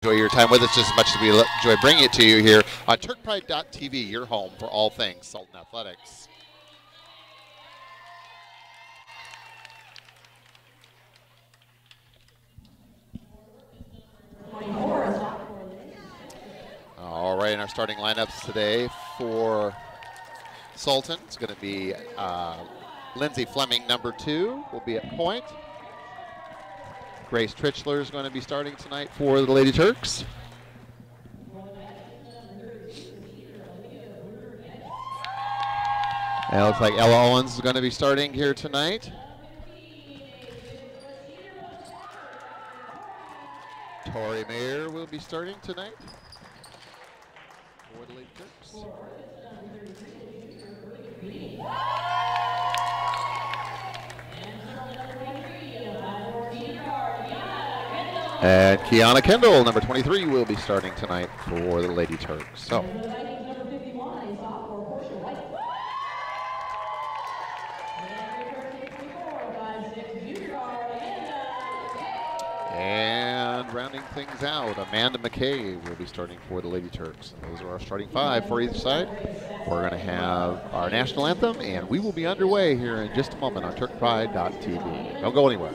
Enjoy your time with us just as much as we enjoy bringing it to you here on TurkPride.tv, your home for all things Sultan Athletics. All right, and our starting lineups today for Sultan is going to be Lindsay Fleming, number 2, will be at point. Grace Trichler is going to be starting tonight for the Lady Turks. And it looks like Ella Owens is going to be starting here tonight. Tori Mayer will be starting tonight for the Lady Turks. And Kiana Kendall, number 23, will be starting tonight for the Lady Turks. So. And rounding things out, Amanda McKay will be starting for the Lady Turks. And those are our starting 5 for each side. We're going to have our national anthem, and we will be underway here in just a moment on TurkPride.tv. Don't go anywhere.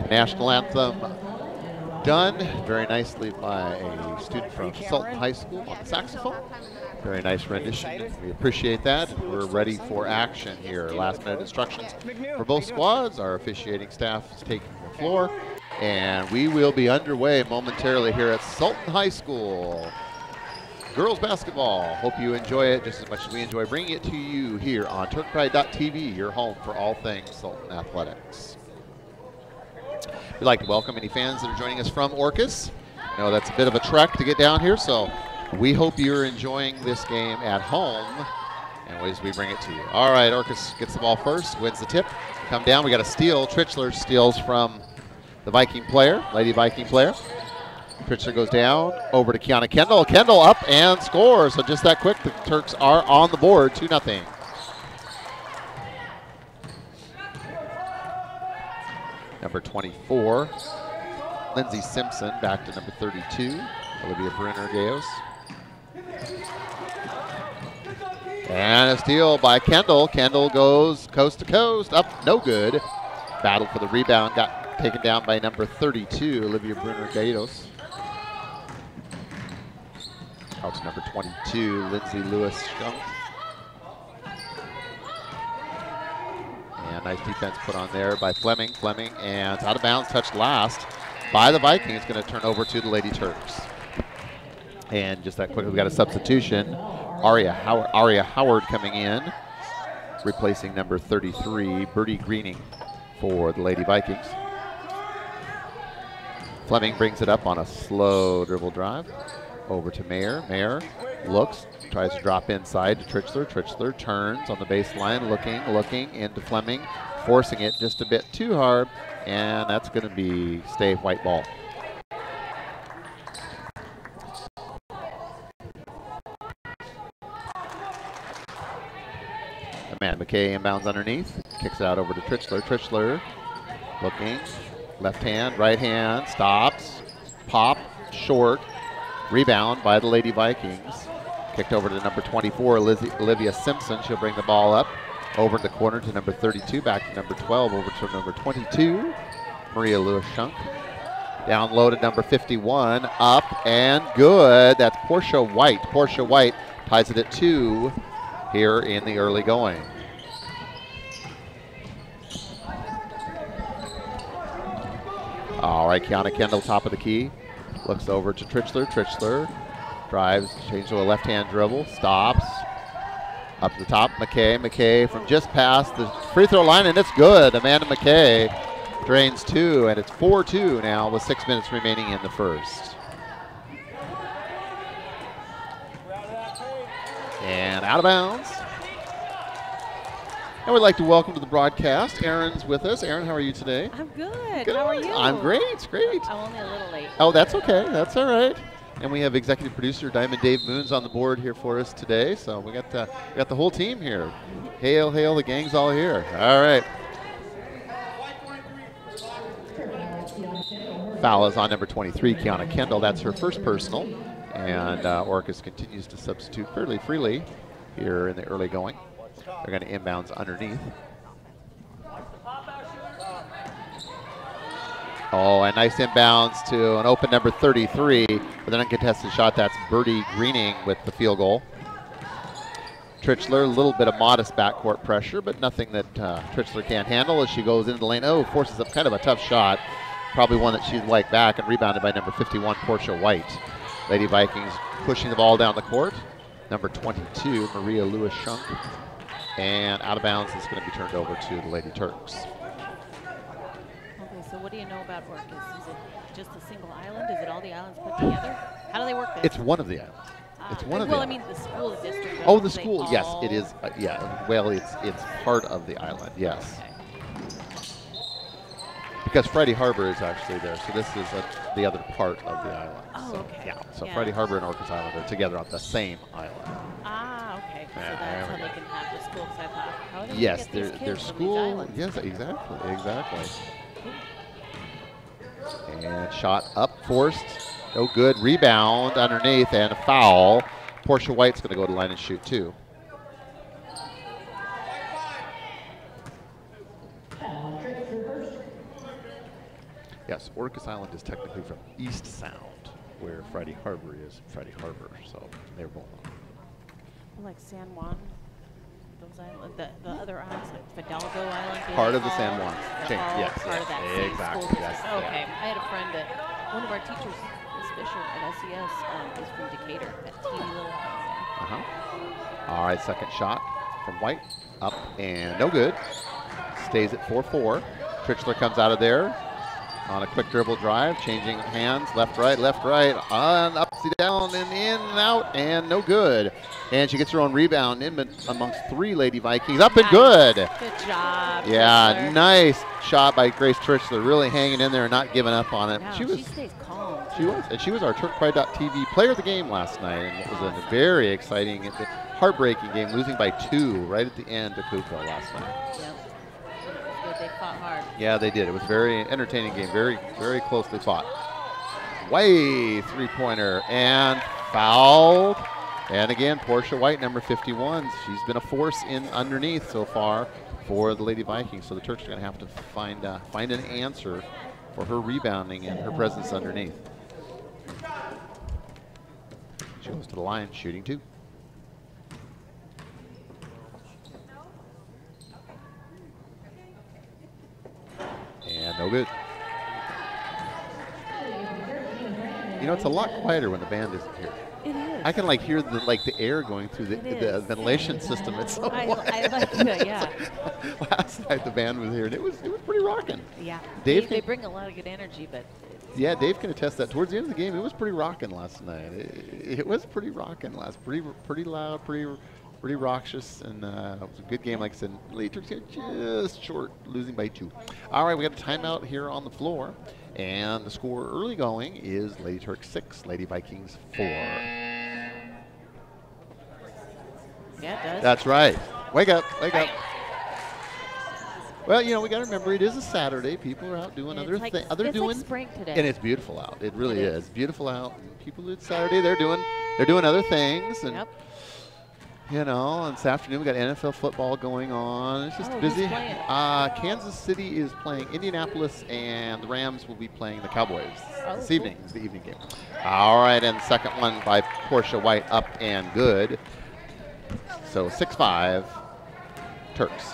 National anthem done very nicely by a student from Sultan High School on the saxophone. Very nice rendition. We appreciate that. We're ready for action here. Last minute instructions for both squads. Our officiating staff is taking the floor, and we will be underway momentarily here at Sultan High School. Girls basketball. Hope you enjoy it just as much as we enjoy bringing it to you here on TurkPride.tv, your home for all things Sultan Athletics. We'd like to welcome any fans that are joining us from Orcas. I know that's a bit of a trek to get down here, so we hope you're enjoying this game at home and as we bring it to you. All right, Orcas gets the ball first, wins the tip. Come down, we got a steal. Trichler steals from the Viking player, Lady Viking player. Trichler goes down, over to Kiana Kendall. Kendall up and scores. So just that quick, the Turks are on the board, 2-0. Number 24, Lindsay Simpson, back to number 32, Olivia Brunner-Gayos. And a steal by Kendall. Kendall goes coast to coast, up, no good. Battle for the rebound, got taken down by number 32, Olivia Brunner-Gayos. Out to number 22, Lindsay Lewis-Shunk. And nice defense put on there by Fleming. Fleming, and it's out of bounds, touched last by the Vikings. Going to turn over to the Lady Turks. And just that quickly, we got a substitution. Aria Howard coming in. replacing number 33, Birdie Greening, for the Lady Vikings. Fleming brings it up on a slow dribble drive over to Mayer. Mayer looks, tries to drop inside to Trichler. Trichler turns on the baseline, looking into Fleming, forcing it just a bit too hard, and that's going to stay white ball. Amanda McKay inbounds underneath, kicks it out over to Trichler. Trichler looking, left hand, right hand, stops, pop, short, rebound by the Lady Vikings. Kicked over to number 24, Olivia Simpson. She'll bring the ball up over in the corner to number 32, back to number 12, over to number 22, Maria Lewis-Shunk. Down low to number 51, up and good. That's Portia White. Portia White ties it at 2 here in the early going. All right, Kiana Kendall, top of the key. Looks over to Trichler. Trichler drives, changes to a left-hand dribble, stops. Up to the top, McKay. McKay from just past the free throw line, and it's good. Amanda McKay drains 2, and it's 4-2 now with 6 minutes remaining in the first. And out of bounds. And we'd like to welcome to the broadcast. Erin's with us. Erin, how are you today? I'm good. Good. How are you? I'm great. Great. I'm only a little late. Oh, that's okay. That's all right. And we have executive producer Diamond Dave Moons on the board here for us today. So we got the whole team here. Hail, hail, the gang's all here. All right. Foul is on number 23, Kiana Kendall. That's her first personal. And Orcas continues to substitute fairly freely here in the early going. They're going to inbounds underneath. Oh, a nice inbounds to an open number 33 with an uncontested shot. That's Birdie Greening with the field goal. Trichler, a little bit of modest backcourt pressure, but nothing that Trichler can't handle as she goes into the lane. Oh, forces up kind of a tough shot. Probably one that she'd like back, and rebounded by number 51, Portia White. Lady Vikings pushing the ball down the court. Number 22, Maria Lewis-Shunk. And out of bounds, it's going to be turned over to the Lady Turks. Okay, so what do you know about Orcas? Is it just a single island? Is it all the islands put together? How do they work this? It's one of the islands. It's one of the islands. Well, I mean the school district. Oh, the school, yes, it is. Yeah, well, it's part of the island, yes. Okay. Because Friday Harbor is actually there, so this is the other part of the island. Oh, so, okay. Yeah, so yeah. Friday Harbor and Orcas Island are together on the same island. Ah, okay. So Yeah, that's how they can have the school. Because I thought, how are they Yes, get these their kids from school. these islands? Yes, exactly. And shot up, forced, no good. Rebound underneath and a foul. Portia White's going to go to line and shoot too. Yes, Orcas Island is technically from East Sound, where Friday Harbor is Friday Harbor, so they're both on. Like San Juan, those islands, the other islands, like Fidalgo Island. Part of the San Juan chain, yes, yes, part of that same exactly, school yes, district. Okay, I had a friend that one of our teachers, Miss Fisher at SES, is from Decatur, that teeny little town. All right, second shot from White, up and no good. Stays at 4-4. Trichler comes out of there on a quick dribble drive, changing hands, left, right, on, upsy down, and in and out, and no good. And she gets her own rebound in amongst 3 Lady Vikings. Up and good. Good job. Yeah, Trichler. Nice shot by Grace Trichler, really hanging in there and not giving up on it. No, she stays calm. She was, and she was our TurkPride.tv player of the game last night, and it was a very exciting, heartbreaking game, losing by 2 right at the end to Kuko last night. Yep. They fought hard. Yeah, they did. It was a very entertaining game, very, very closely fought. Way three-pointer and fouled. And again, Portia White, number 51. She's been a force in underneath so far for the Lady Vikings. So the Turks are going to have to find an answer for her rebounding and her presence underneath. She goes to the line, shooting 2. And no good. You know, it's a lot quieter when the band isn't here. It is. I can like hear the air going through the ventilation system. It's so quiet. I like it, yeah. Last night the band was here and it was pretty rocking. Yeah. Dave they bring a lot of good energy, but yeah, Dave can attest that. Towards the end of the game, it was pretty rocking last night. It was pretty rocking pretty loud, pretty raucous, and it was a good game. Like I said, Lady Turks just short, losing by 2. All right, we got a timeout here on the floor, and the score early going is Lady Turks 6, Lady Vikings 4. yeah, it does. That's right. Wake up, wake up. Well, you know, we got to remember it is a Saturday. People are out doing other things. It's like spring today. And it's beautiful out. It really is beautiful out. And people, it's Saturday. They're doing other things. And you know, and this afternoon we got NFL football going on. It's just busy. Kansas City is playing Indianapolis, and the Rams will be playing the Cowboys this evening. It's the evening game. All right, and the second one by Portia White, up and good. So 6-5, Turks.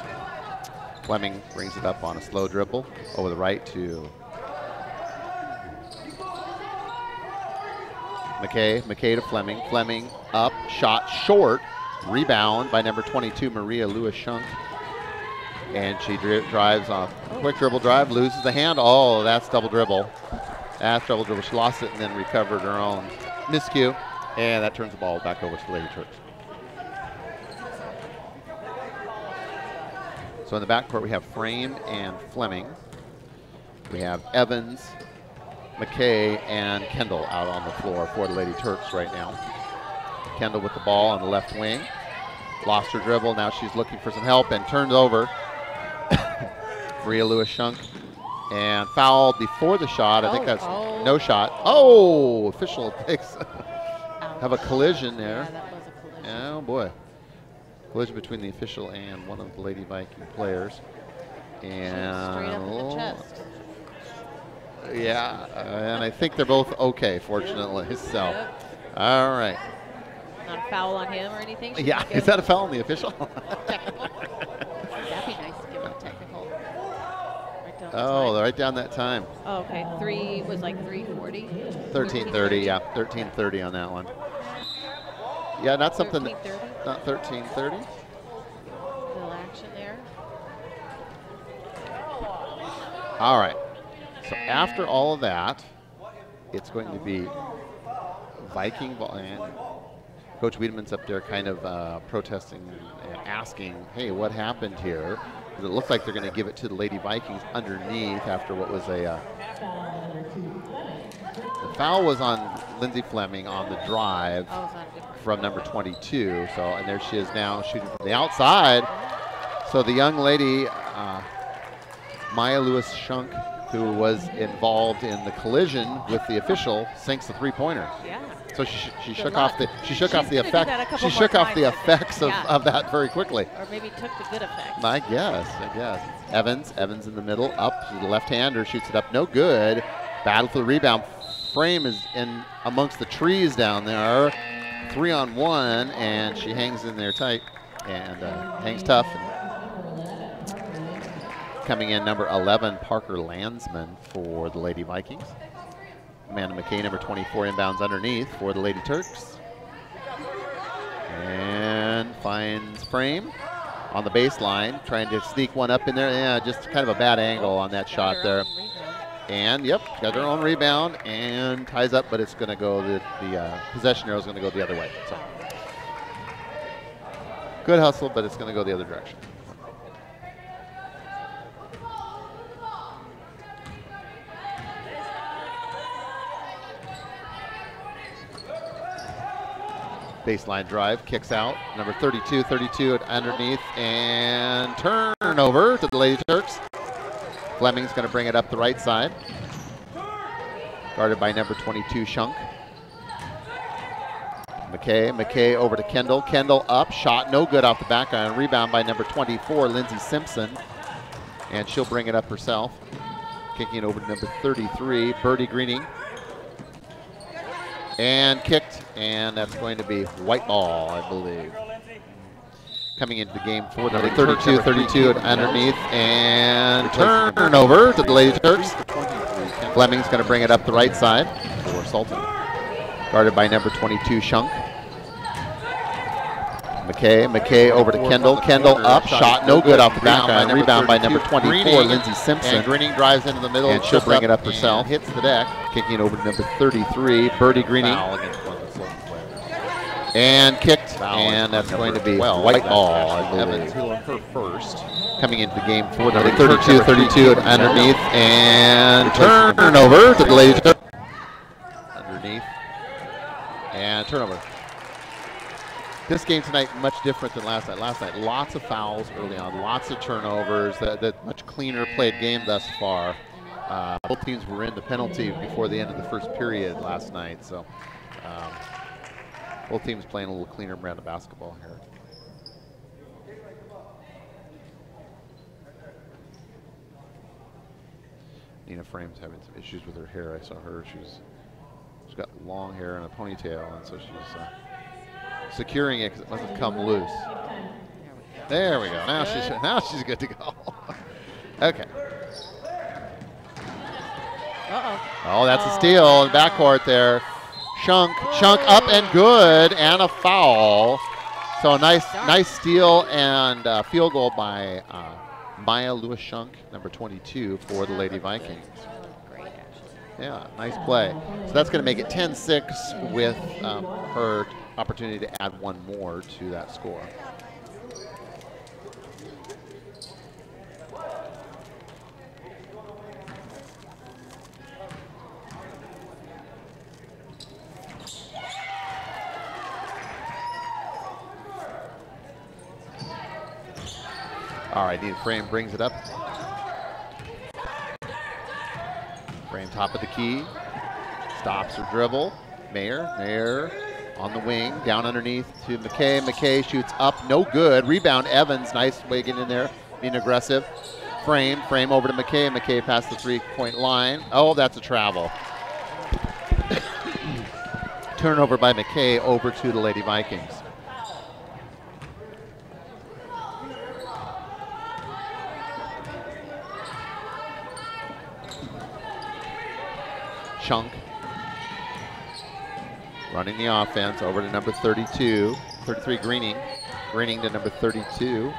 Fleming brings it up on a slow dribble over the right to McKay. McKay to Fleming. Fleming up, shot short. Rebound by number 22, Maria Lewis-Shunk. And she drives off. Quick dribble drive, loses the hand. Oh, that's double dribble. That's double dribble. She lost it and then recovered her own miscue. And that turns the ball back over to the Lady Turks. So in the backcourt, we have Frame and Fleming. We have Evans, McKay, and Kendall out on the floor for the Lady Turks right now. Kendall with the ball on the left wing. Lost her dribble. Now she's looking for some help and turns over. Maria Lewis-Shunk. And fouled before the shot. I think that's no shot. Oh, official picks. Have a collision there. Yeah, that was a collision. Oh, boy. Collision between the official and one of the Lady Viking players. And straight up in the chest. Yeah, and I think they're both okay, fortunately. So, all right. Not a foul on him or anything? Yeah, is that a foul on the official? Technical. That'd be nice to give him a technical. Right down right down that time. Oh, okay. 3 was like 3:40. 13:30, yeah, 13:30 on that one. Yeah, not something. 13:30. Not 13:30. Little action there. All right. So after all of that, it's going to be Viking ball, and Coach Wiedemann's up there kind of protesting and asking, hey, what happened here? Because it looks like they're going to give it to the Lady Vikings underneath after what was a the foul was on Lindsay Fleming on the drive from number 22. So, and there she is now shooting from the outside. So the young lady, Maya Lewis-Shunk, who was involved in the collision with the official, sinks the three-pointer. Yeah. So she shook off the effects of that very quickly. Or maybe took the good effects. I guess. Evans in the middle, up to the left-hander, shoots it up, no good. Battle for the rebound. Frame is in amongst the trees down there. 3-on-1, and she hangs in there tight and hangs tough. Coming in, number 11, Parker Landsman for the Lady Vikings. Amanda McKay, number 24, inbounds underneath for the Lady Turks. And finds Frame on the baseline, trying to sneak one up in there. Yeah, just kind of a bad angle on that shot there. And, yep, got her own rebound and ties up, but it's going to go, the possession arrow is going to go the other way. So good hustle, but it's going to go the other direction. Baseline drive, kicks out. Number 32 underneath, and turnover to the Lady Turks. Fleming's going to bring it up the right side. Guarded by number 22, Shunk. McKay over to Kendall. Kendall up, shot no good off the back iron. Rebound by number 24, Lindsay Simpson. And she'll bring it up herself. Kicking it over to number 33, Birdie Greening. And kicked, and that's going to be white ball, I believe. Coming into the game for the 32 underneath, and turnover to the Lady Turks. Fleming's going to bring it up the right side for Sultan. Guarded by number 22, Shunk. McKay over to Kendall. Kendall up, shot no good off the back iron. Rebound by number 24, Lindsay Simpson. And Greening drives into the middle. And she'll bring it up herself. Hits the deck. Kicking it over to number 33, Birdie Greening. And kicked, and that's going to be white ball, I believe. Evans, who her first. Coming into the game for the 32 underneath, and turnover to the Lady Turk. Underneath, and turnover. This game tonight much different than last night. Last night, lots of fouls early on, lots of turnovers. The much cleaner played game thus far. Both teams were in the penalty before the end of the first period last night, so both teams playing a little cleaner brand of basketball here. Nina Frame's having some issues with her hair. I saw her. She's got long hair and a ponytail, and so she's securing it because it must have come loose. There we go. Now she's good to go. Okay. Oh, that's a steal in the backcourt there. Shunk up and good, and a foul. So nice steal and field goal by Maya Lewis-Shunk, number 22 for the Lady Vikings. Great, actually. Yeah, nice play. So that's going to make it 10-6 with her opportunity to add one more to that score. All right, Nina Frame brings it up. Frame top of the key. Stops her dribble. Mayer on the wing. Down underneath to McKay. McKay shoots up. No good. Rebound Evans. Nice way getting in there. Being aggressive. Frame over to McKay. McKay past the three-point line. Oh, that's a travel. Turnover by McKay over to the Lady Vikings. Shunk running the offense over to number 33 Greening to number 32.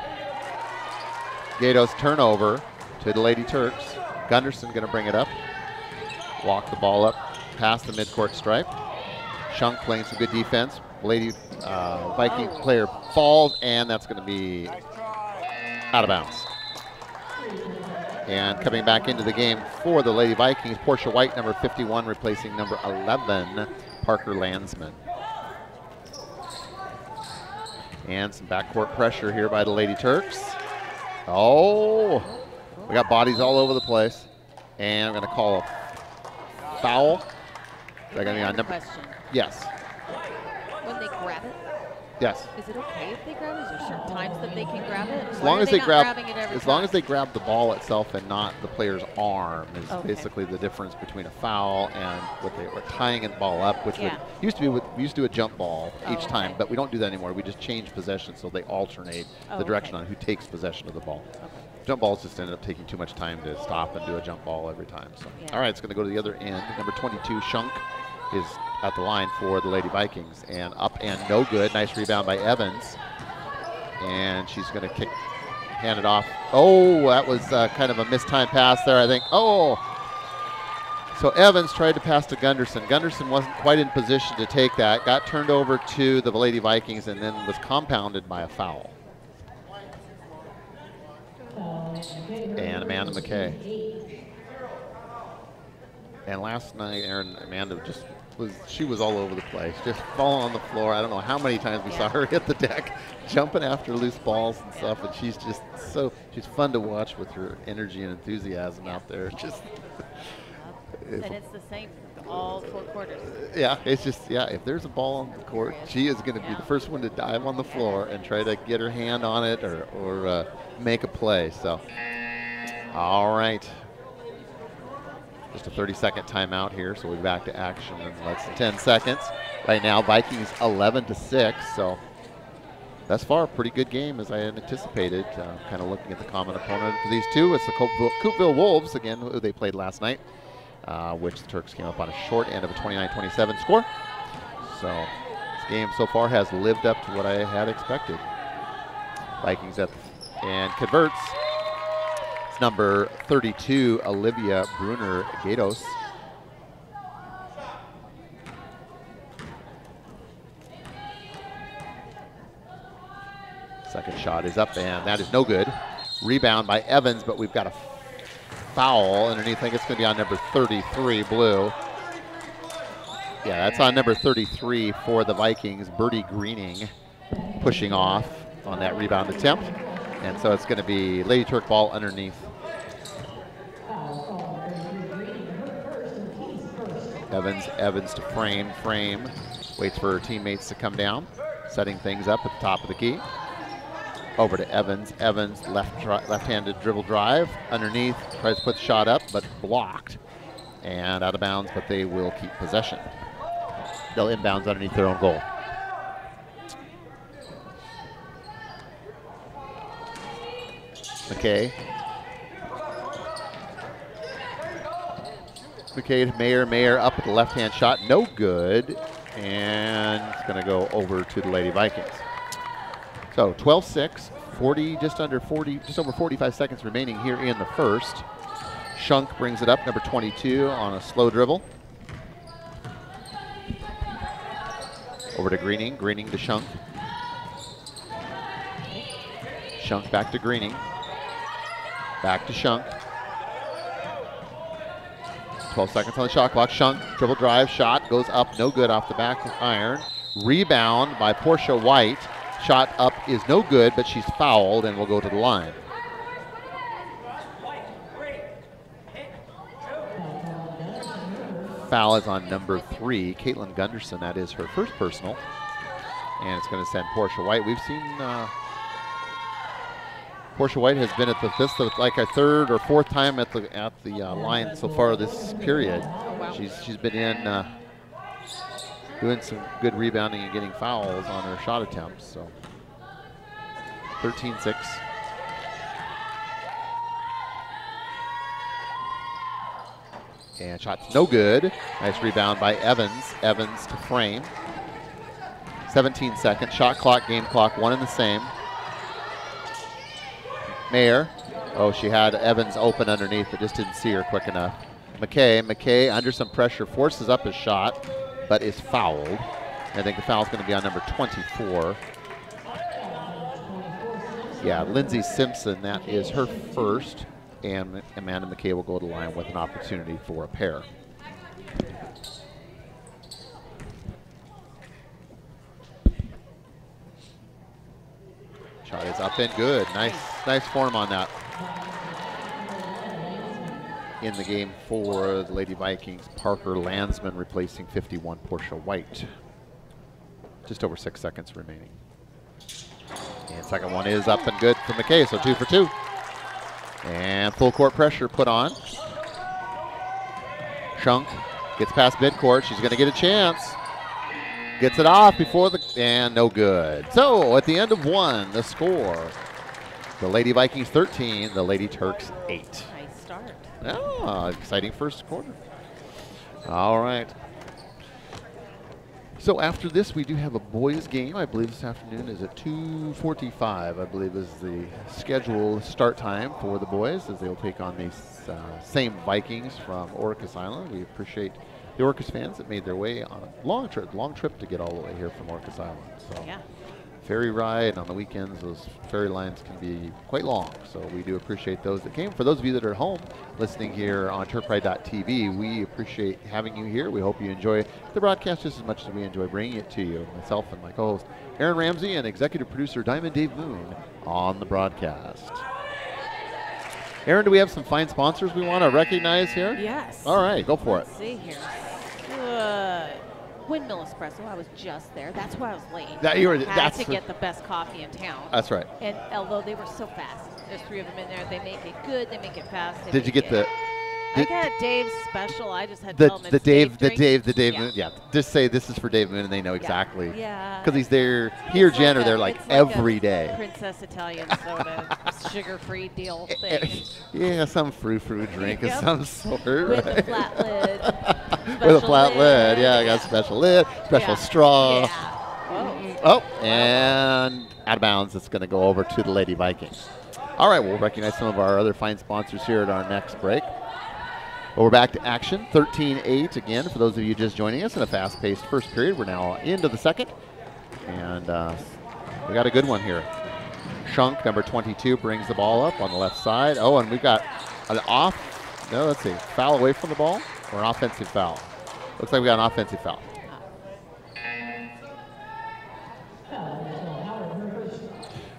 Gatos turnover to the Lady Turks. Gunderson going to bring it up, walk the ball up past the midcourt stripe. Shunk playing some good defense. Lady Viking player falls, and that's going to be out of bounds. And coming back into the game for the Lady Vikings, Portia White, number 51, replacing number 11, Parker Landsman. And some backcourt pressure here by the Lady Turks. Oh, we got bodies all over the place. And I'm going to call a foul. Is that going to be on number? Yes. When they grab it? Yes. Is it okay if they grab it? Is there certain times that they can grab it? As long as they grab the ball itself and not the player's arm is basically the difference between a foul and what they were tying the ball up, which used to be we used to do a jump ball each time, but we don't do that anymore. We just change possession so they alternate the direction on who takes possession of the ball. Jump balls just ended up taking too much time to stop and do a jump ball every time. So all right, it's going to go to the other end. Number 22, Shunk, is at the line for the Lady Vikings, and up and no good. Nice rebound by Evans, and she's going to hand it off. Oh, that was kind of a mistimed pass there, I think. Oh, so Evans tried to pass to Gunderson. Gunderson wasn't quite in position to take that. Got turned over to the Lady Vikings and then was compounded by a foul. And Amanda McKay. And last night, Amanda she was all over the place, just falling on the floor. I don't know how many times we saw her hit the deck, jumping after loose balls and stuff. And she's just she's fun to watch with her energy and enthusiasm out there. Just. And it's the same all 4 quarters. Yeah, it's just, if there's a ball on the court, she is going to be the first one to dive on the floor and try to get her hand on it or make a play. So, all right. Just a 30-second timeout here, so we'll be back to action in less than 10 seconds. Right now, Vikings 11-6, so thus far, a pretty good game as I had anticipated. Kind of looking at the common opponent for these two. It's the Coupeville Wolves, again, who they played last night, which the Turks came up on a short end of a 29-27 score. So This game so far has lived up to what I had expected. Vikings and converts. It's number 32, Olivia Brunner-Gatos. Second shot is up, and that is no good. Rebound by Evans, but we've got a foul underneath. I think it's going to be on number 33, Blue. Yeah, that's on number 33 for the Vikings. Birdie Greening pushing off on that rebound attempt. And so it's going to be Lady Turk ball underneath. Evans to frame. Waits for her teammates to come down. Setting things up at the top of the key. Over to Evans. Evans left-handed dribble drive. Underneath, tries to put the shot up, but blocked. And out of bounds, but they will keep possession. They'll inbounds underneath their own goal. McKay to Mayer up at the left-hand shot, no good, and it's going to go over to the Lady Vikings. So 12-6, just over 45 seconds remaining here in the first. Shunk brings it up, number 22 on a slow dribble. Over to Greening to Shunk. Shunk back to Greening. Back to Shunk. 12 seconds on the shot clock. Shunk, dribble drive, shot, goes up, no good off the back of iron. Rebound by Portia White. Shot up is no good, but she's fouled and will go to the line. Foul is on number 3, Caitlin Gunderson. That is her first personal. And it's going to send Portia White. We've seen Portia White has been at like a third or fourth time at the line so far this period. Oh, wow. She's been in doing some good rebounding and getting fouls on her shot attempts. So 13-6. And shot's no good. Nice rebound by Evans. Evans to frame. 17 seconds. Shot clock, game clock, one and the same. Mayer. Oh, she had Evans open underneath, but just didn't see her quick enough. McKay under some pressure, forces up his shot, but is fouled. I think the foul's going to be on number 24. Yeah, Lindsay Simpson, that is her first. And Amanda McKay will go to the line with an opportunity for a pair. Shot is up and good. Nice form on that. In the game for the Lady Vikings, Parker Landsman replacing 51 Portia White. Just over 6 seconds remaining. And second one is up and good for McKay, so 2 for 2. And full court pressure put on. Shunk gets past midcourt. She's going to get a chance. Gets it off before and no good. So at the end of one, the score, the Lady Vikings 13, the Lady Turks 8. Nice start. Ah, exciting first quarter. All right. So after this, we do have a boys game. I believe this afternoon is at 2:45. I believe is the scheduled start time for the boys as they'll take on these same Vikings from Orcas Island. We appreciate the Orcas fans that made their way on a long trip to get all the way here from Orcas Island. So Yeah. ferry ride on the weekends, those ferry lines can be quite long. So we do appreciate those that came. For those of you that are at home listening here on turkpride.tv, we appreciate having you here. We hope you enjoy the broadcast just as much as we enjoy bringing it to you. Myself and my co-host Aaron Ramsey and executive producer Diamond Dave Moon on the broadcast. Aaron, do we have some fine sponsors we want to recognize here? Yes. All right, go for it. Let's see here. Windmill Espresso. I was just there. That's why I was late. Had to get the best coffee in town. That's right. And although they were so fast, there's 3 of them in there. They make it good. They make it fast. Did you get the? I got Dave's special. I just had to tell him the it's Dave drink. Moon. Yeah, just say this is for Dave Moon, and they know exactly. Yeah. Because he's there. He or Jen are there like every day. Princess Italian soda, sugar-free deal thing. Yeah, some frou-frou drink of some sort. With right? a flat lid. With a flat lid. Yeah, I got special lid, special straw. Yeah. Oh, and out of bounds. It's going to go over to the Lady Vikings. All right, we'll recognize some of our other fine sponsors here at our next break. But we're back to action. 13-8 again for those of you just joining us in a fast-paced first period. We're now into the second, and we got a good one here. Shunk, number 22, brings the ball up on the left side. Oh, and we've got an foul away from the ball or an offensive foul. Looks like we got an offensive foul.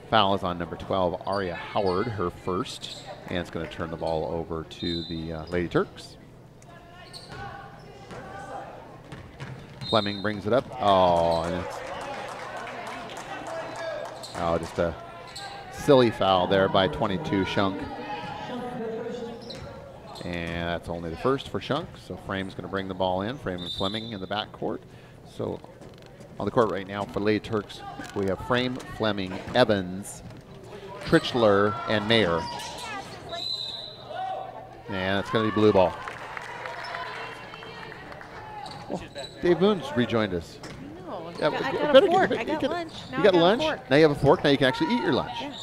Foul is on number 12, Aria Howard, her first, and it's going to turn the ball over to the Lady Turks. Fleming brings it up. Oh, and it's just a silly foul there by 22 Shunk. And that's only the first for Shunk, so Frame's going to bring the ball in. Frame and Fleming in the backcourt. So on the court right now for Lady Turks, we have Frame, Fleming, Evans, Trichler, and Mayer. And it's going to be blue ball. Oh, Dave Moon's rejoined us. No, Yeah, I got a fork. I got lunch. Now You got I lunch? a fork. Now you have a fork. Now you can actually eat your lunch. Yeah.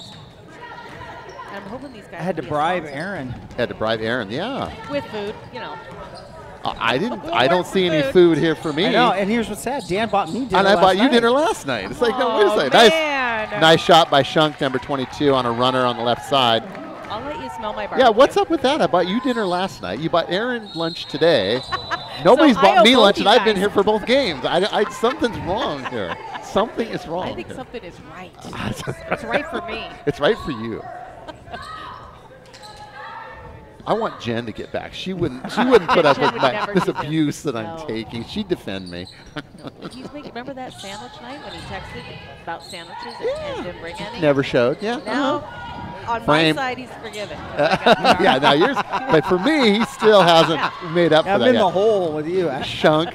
I'm hoping these guys. I had to will be a bribe sponsor. Aaron. Had to bribe Aaron. Yeah. With food, you know. I didn't. We'll I don't work see for any food. food here for me. I know, and here's what's sad. Dan bought me dinner And I bought you last dinner night. last night. It's like, no, wait a Oh, second. man. Nice shot by Shunk, number 22, on a runner on the left side. I'll let you smell my barbecue. Yeah, what's up with that? I bought you dinner last night. You bought Aaron lunch today. Nobody's So I bought owe me both lunch, you and I've been guys. here for both games. Something's wrong here. Something is wrong. I think here. something is right. It's right for me. It's right for you. I want Jen to get back. She wouldn't put up Jen with would this never do this. abuse that No. I'm taking. She'd defend me. Remember that sandwich night when he texted about sandwiches and didn't bring any? Never showed. Yeah. Now, on Frame. my side, he's forgiven. Yeah, now yours. But for me, he still hasn't made up I'm for that in the yet. hole with you. Shunk.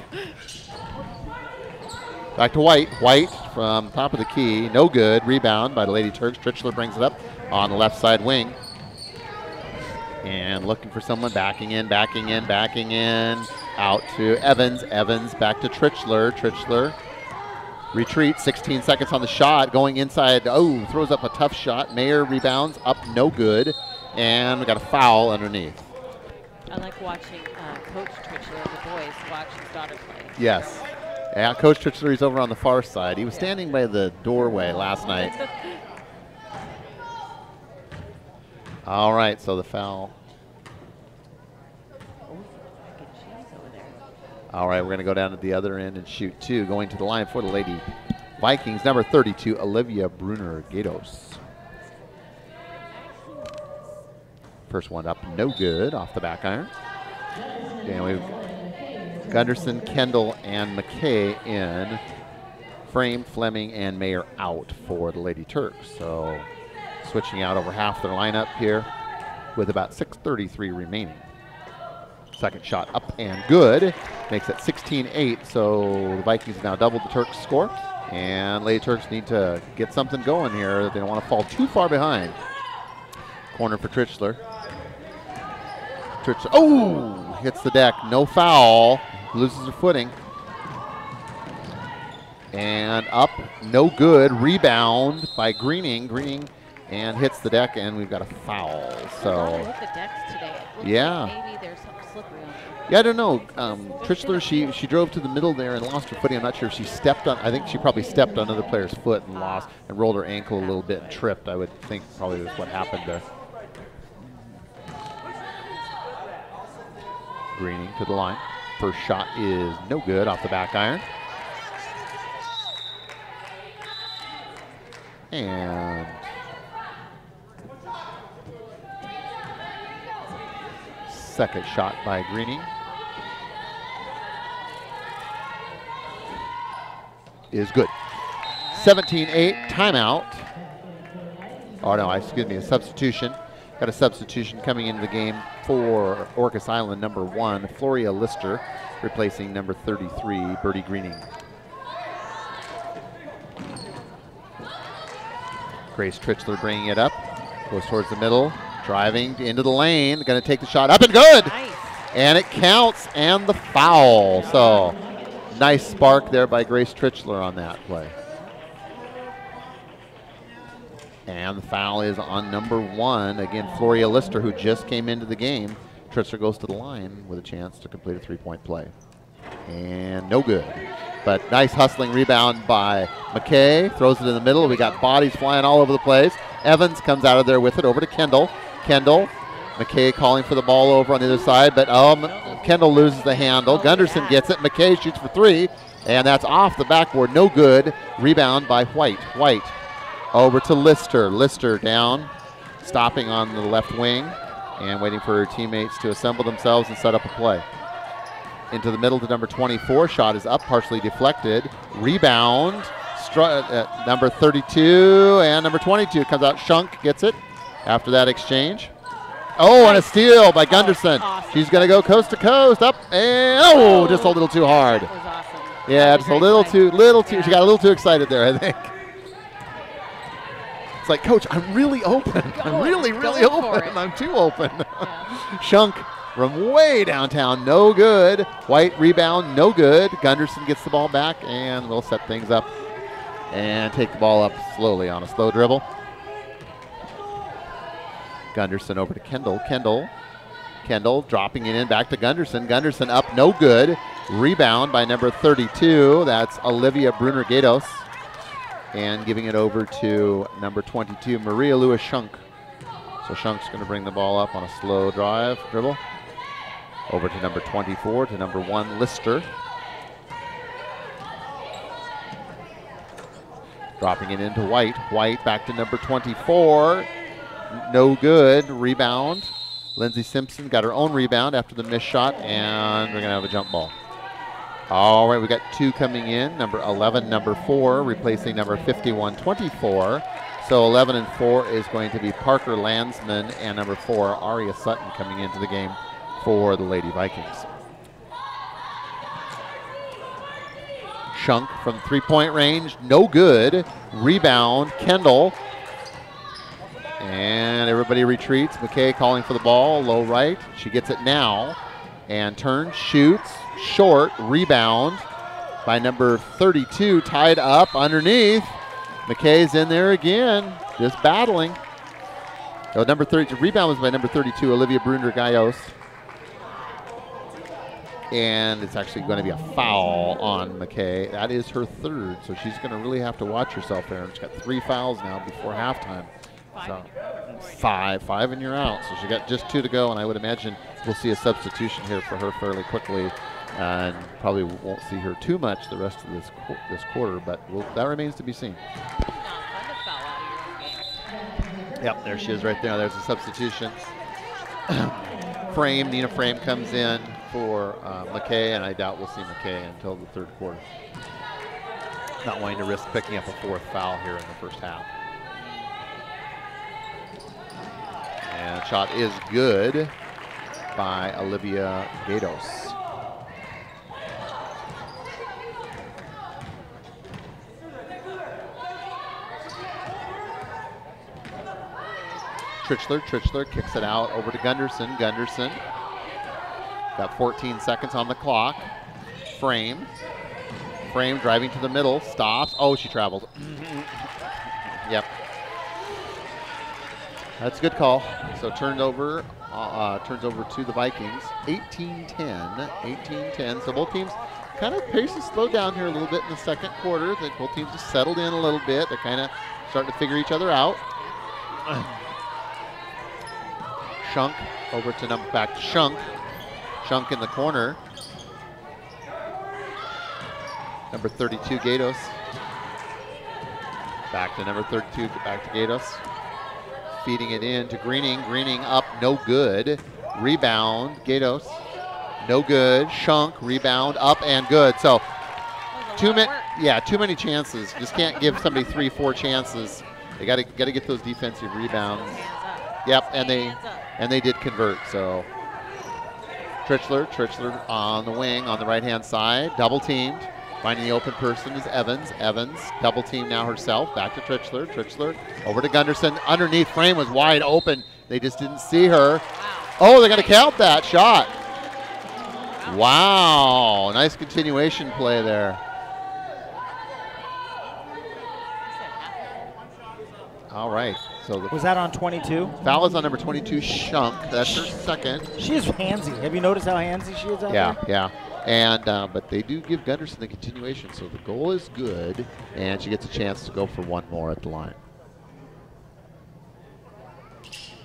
Back to White. White from top of the key. No good. Rebound by the Lady Turks. Trichler brings it up on the left side wing. And looking for someone backing in. Out to Evans. Evans back to Trichler. Trichler retreats. 16 seconds on the shot. Going inside. Oh, throws up a tough shot. Mayer rebounds. Up, no good. And we got a foul underneath. I like watching Coach Trichler and the boys watch his daughter play. Yes. Yeah, Coach Trichler is over on the far side. He was standing by the doorway last night. All right, so the foul. All right, we're going to go down to the other end and shoot two. Going to the line for the Lady Vikings, number 32, Olivia Brunner-Gatos. First one up, no good, off the back iron. And we've Gunderson, Kendall, and McKay in. Frame, Fleming, and Mayer out for the Lady Turks. So switching out over half their lineup here with about 6:33 remaining. Second shot up and good. Makes it 16-8. So the Vikings have now doubled the Turks' score. And Lady Turks need to get something going here. They don't want to fall too far behind. Corner for Trichler. Trichler, oh, hits the deck. No foul. Loses her footing. And up, no good. Rebound by Greening. Greening and hits the deck, and we've got a foul. So Hit the decks today. It looks yeah. like maybe there's something slippery on there. Yeah, I don't know. Trichler, she drove to the middle there and lost her footing. I'm not sure if she stepped on. I think she probably stepped on another player's foot and lost and rolled her ankle a little bit and tripped. I would think probably that's what happened there. Greening to the line. First shot is no good off the back iron. And second shot by Greening is good. 17-8, timeout. Oh no, excuse me, a substitution. Got a substitution coming into the game for Orcas Island, number 1, Floria Lister, replacing number 33, Birdie Greening. Grace Trichler bringing it up, goes towards the middle, driving into the lane, going to take the shot up and good! Nice. And it counts, and the foul. So nice spark there by Grace Trichler on that play. And the foul is on number 1. Again, Floria Lister, who just came into the game. Tritzler goes to the line with a chance to complete a 3-point play. And no good. But nice hustling rebound by McKay. Throws it in the middle. We got bodies flying all over the place. Evans comes out of there with it over to Kendall. Kendall. McKay calling for the ball over on the other side, but Kendall loses the handle. Gunderson gets it. McKay shoots for 3, and that's off the backboard. No good. Rebound by White. White over to Lister. Lister down, stopping on the left wing and waiting for her teammates to assemble themselves and set up a play. Into the middle to number 24. Shot is up, partially deflected. Rebound. Number 32 and number 22 comes out. Shunk gets it after that exchange. Oh, and a steal by Gunderson. Awesome. She's going to go coast to coast, up, and just a little too hard. That was awesome. Yeah, just a little too. Yeah. She got a little too excited there, I think. It's like, Coach, I'm really open. I'm really open. I'm too open. Yeah. Shunk from way downtown, no good. White rebound, no good. Gunderson gets the ball back, and we'll set things up and take the ball up slowly on a slow dribble. Gunderson over to Kendall. Kendall dropping it in back to Gunderson. Gunderson up, no good. Rebound by number 32. That's Olivia Bruner-Gatos. And giving it over to number 22, Maria Lewis Shunk. So Shunk's going to bring the ball up on a slow dribble. Over to number 24, to number 1, Lister. Dropping it into White. White back to number 24. No good. Rebound. Lindsey Simpson got her own rebound after the missed shot, and we're going to have a jump ball. All right, we got 2 coming in. Number 11, number 4, replacing number 51, 24. So 11 and 4 is going to be Parker Landsman, and number 4, Aria Sutton, coming into the game for the Lady Vikings. Shunk from 3-point range, no good. Rebound, Kendall. And everybody retreats. McKay calling for the ball, low right. She gets it now and turns, shoots, short, rebound by number 32, tied up underneath. McKay's in there again, just battling. So number 32, rebound was by number 32, Olivia Bruner-Gatos. And it's actually going to be a foul on McKay. That is her 3rd, so she's going to really have to watch herself there. And she's got 3 fouls now before halftime. So five and you're out. So she got just 2 to go, and I would imagine we'll see a substitution here for her fairly quickly, and probably won't see her too much the rest of this quarter, but that remains to be seen. Yep, there she is right there. There's a substitution. Nina Frame comes in for McKay, and I doubt we'll see McKay until the 3rd quarter. Not wanting to risk picking up a 4th foul here in the first half. And shot is good by Olivia Gatos. Trichler kicks it out over to Gunderson. Gunderson got 14 seconds on the clock. Frame driving to the middle, stops. Oh, she traveled. Yep. That's a good call. So turns over to the Vikings. 18-10. So both teams kind of pace has slowed down here a little bit in the second quarter. Both teams just settled in a little bit. They're kind of starting to figure each other out. Shunk over to back to Shunk. Shunk in the corner. Number 32, Gatos. Back to number 32, back to Gatos. Feeding it in to Greening. Greening up, no good. Rebound, Gatos. No good. Shunk, rebound, up and good. So too many chances. Just can't give somebody 3-4 chances. They got to get those defensive rebounds. Yep, and they did convert. So Trichler on the wing on the right-hand side, double teamed. Finding the open person is Evans. Evans double team now herself. Back to Trichler. Trichler over to Gunderson. Underneath, Frame was wide open. They just didn't see her. Oh, they're going to count that shot. Wow, nice continuation play there. All right. So the Was that on 22? foul is on number 22, Shunk. That's her second. She is handsy. Have you noticed how handsy she is out there? Yeah. And but they do give Gunderson the continuation, so the goal is good, and she gets a chance to go for one more at the line.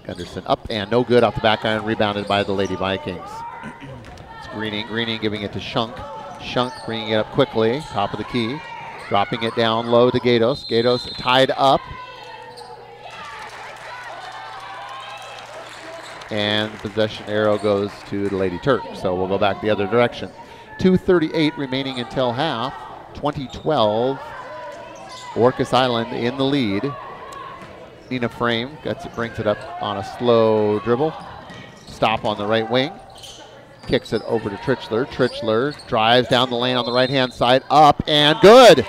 Gunderson up and no good off the back iron, rebounded by the Lady Vikings. It's Greening giving it to Shunk. Shunk bringing it up quickly, top of the key, dropping it down low to Gatos. Gatos tied up. And the possession arrow goes to the Lady Turk, so we'll go back the other direction. 2:38 remaining until half. 2012. Orcas Island in the lead. Nina Frame brings it up on a slow dribble. Stop on the right wing. Kicks it over to Trichler. Trichler drives down the lane on the right-hand side. Up and good.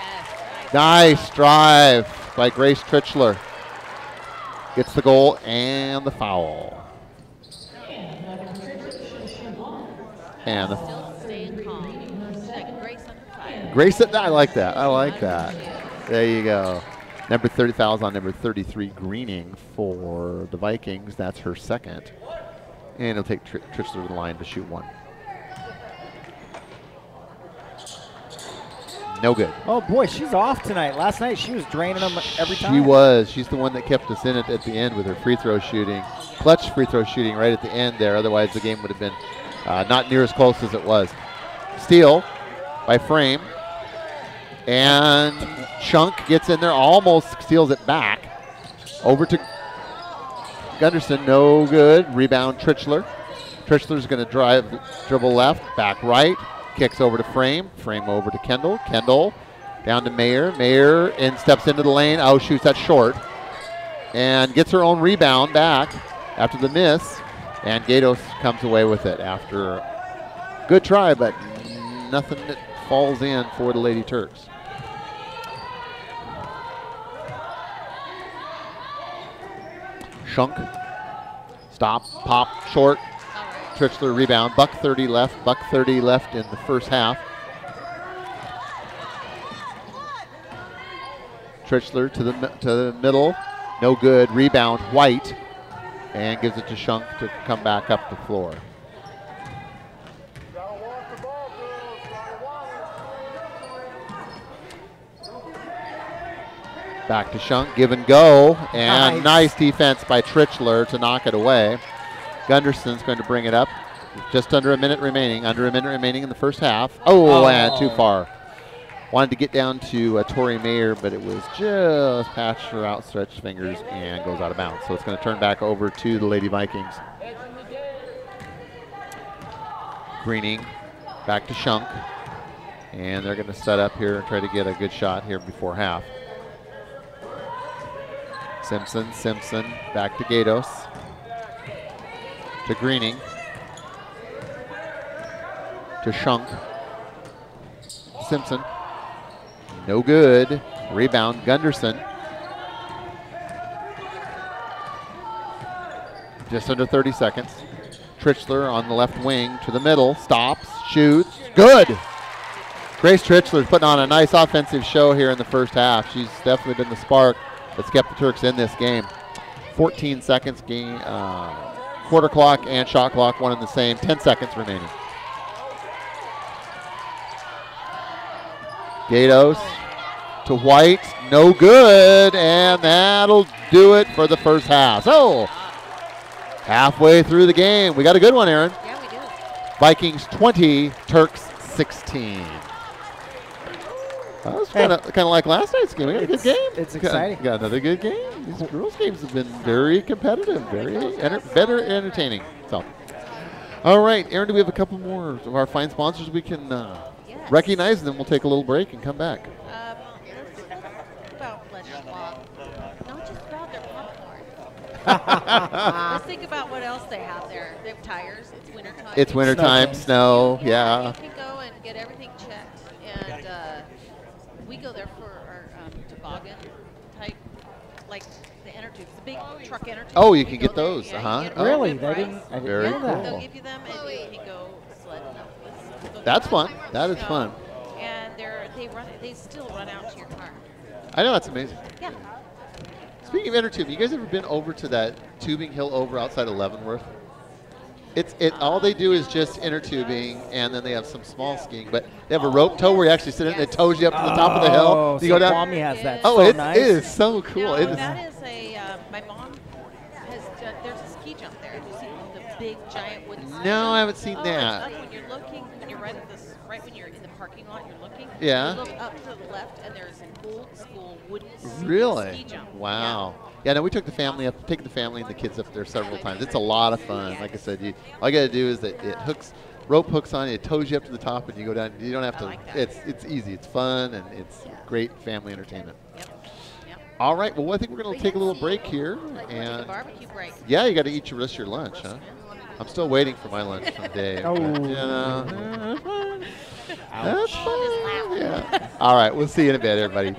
Nice drive by Grace Trichler. Gets the goal and the foul. And the Grace, I like that. There you go. Number 30 fouls on number 33, Greening for the Vikings. That's her second. And it'll take Trichler to the line to shoot one. No good. Oh, boy, she's off tonight. Last night she was draining them every time. She was. She's the one that kept us in it at the end with her free throw shooting. Clutch free throw shooting right at the end there. Otherwise, the game would have been not near as close as it was. Steal by Frame. And Shunk gets in there, almost steals it back. Over to Gunderson, no good. Rebound Trichler. Trichler's going to dribble left, back right. Kicks over to Frame. Frame over to Kendall. Kendall down to Mayer. Mayer steps into the lane. Oh, shoots that short. And gets her own rebound back after the miss. And Gatos comes away with it after a good try, but nothing that falls in for the Lady Turks. Shunk. Stop, pop, short. Trichler rebound. Buck 30 left in the first half. Trichler to the middle. No good. Rebound, White. And gives it to Shunk to come back up the floor. Back to Shunk, give and go, and nice defense by Trichler to knock it away. Gunderson's going to bring it up. Just under a minute remaining in the first half. Oh, and too far. Wanted to get down to Tori Mayer, but it was just past her outstretched fingers and goes out of bounds. So it's going to turn back over to the Lady Vikings. Greening back to Shunk, and they're going to set up here and try to get a good shot here before half. Simpson, back to Gatos. To Greening. To Shunk. Simpson. No good. Rebound, Gunderson. Just under 30 seconds. Trichler on the left wing to the middle. Stops, shoots. Good! Grace Trichler's putting on a nice offensive show here in the first half. She's definitely been the spark that's kept the Turks in this game. 14 seconds, quarter clock and shot clock, one and the same. 10 seconds remaining. Gatos to White, no good, and that'll do it for the first half. So, halfway through the game, we got a good one, Aaron. Yeah, we do. Vikings 20, Turks 16. That was kind of like last night's game. We got a good game. It's exciting. Got another good game. These girls' games have been very competitive, very better entertaining. So, all right, Aaron, do we have a couple more of our fine sponsors we can recognize, and then we'll take a little break and come back. Let's about Legend Walk. Not just about their popcorn. Let's think about what else they have there. They have tires. It's wintertime. It's wintertime, snow, yeah. You can go and get everything checked. And we go there for our toboggan type, like the inner tubes, the big truck inner tubes. Oh, you can get those, Really? They didn't, I didn't Very know cool. that. They'll give you them, and you can go sledding up. That's fun. That is fun. And they still run out to your car. I know, that's amazing. Yeah. Speaking of inner tubing, you guys ever been over to that tubing hill over outside of Leavenworth? All they do is just inner tubing, and then they have some small skiing. But they have a rope tow where you actually sit in and it tows you up to the top of the hill. You so go down. Mommy has that. Oh, so it nice. is so cool. No, It is. that is my mom has done, there's a ski jump there. Have you seen the big giant wooden ski No, jump? I haven't seen Oh, that. it's up when you're looking, when you're right at this, right when you're in the parking lot, you're looking. Yeah. You look up to the left, and there's an old school wooden Really? ski jump. Wow. Yeah, no, we took the family up, taken the family and the kids up there several times. It's a lot of fun. Like I said, all you got to do is that rope hooks on you, it tows you up to the top, and you go down. You don't have to. like that. It's easy. It's fun, and it's great family entertainment. Yep. All right. Well, I think we're going to take a little break here, Take a and barbecue break. yeah, you got to eat your rest of your lunch, huh? I'm still waiting for my lunch from Dave. Oh. But, you know, that's Just fine. laugh. Yeah. All right. We'll see you in a bit, everybody.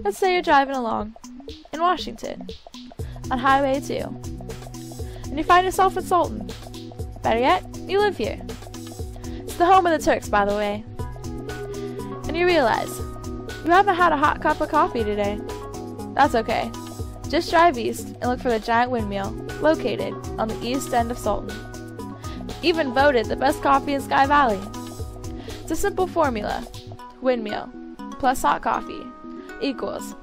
Let's say you're driving along in Washington on Highway 2 and you find yourself in Sultan. Better yet, you live here. It's the home of the Turks, by the way. And you realize you haven't had a hot cup of coffee today. That's okay. Just drive east and look for the giant windmill located on the east end of Sultan. Even voted the best coffee in Sky Valley. It's a simple formula. Windmill plus hot coffee equals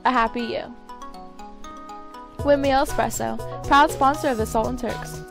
a happy you. Windmill Espresso, proud sponsor of the Sultan Turks.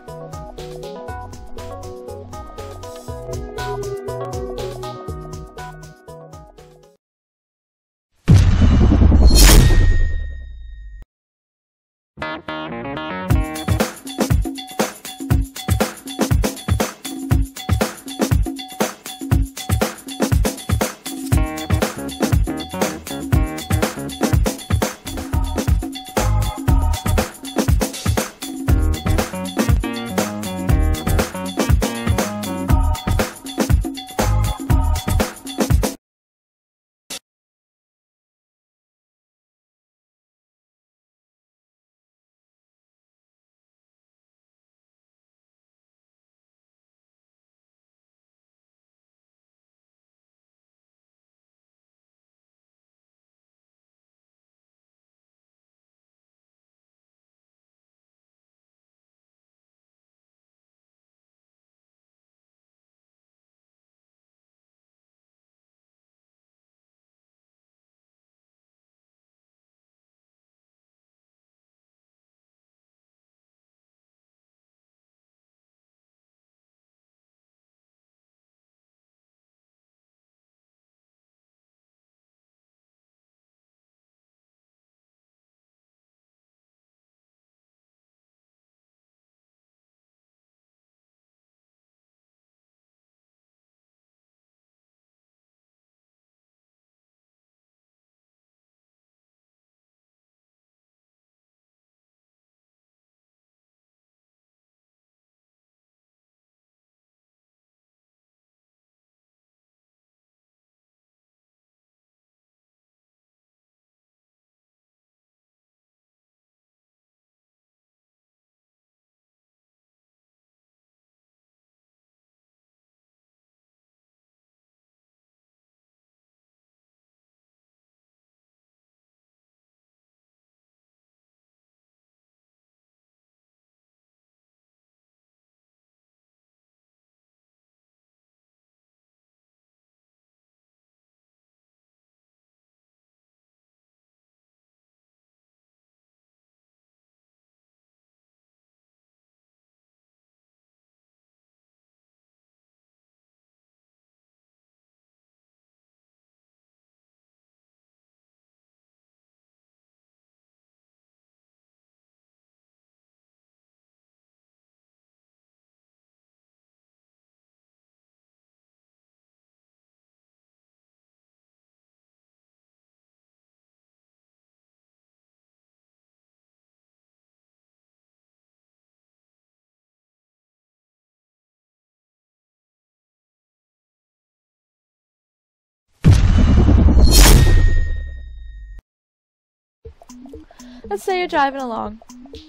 Let's say you're driving along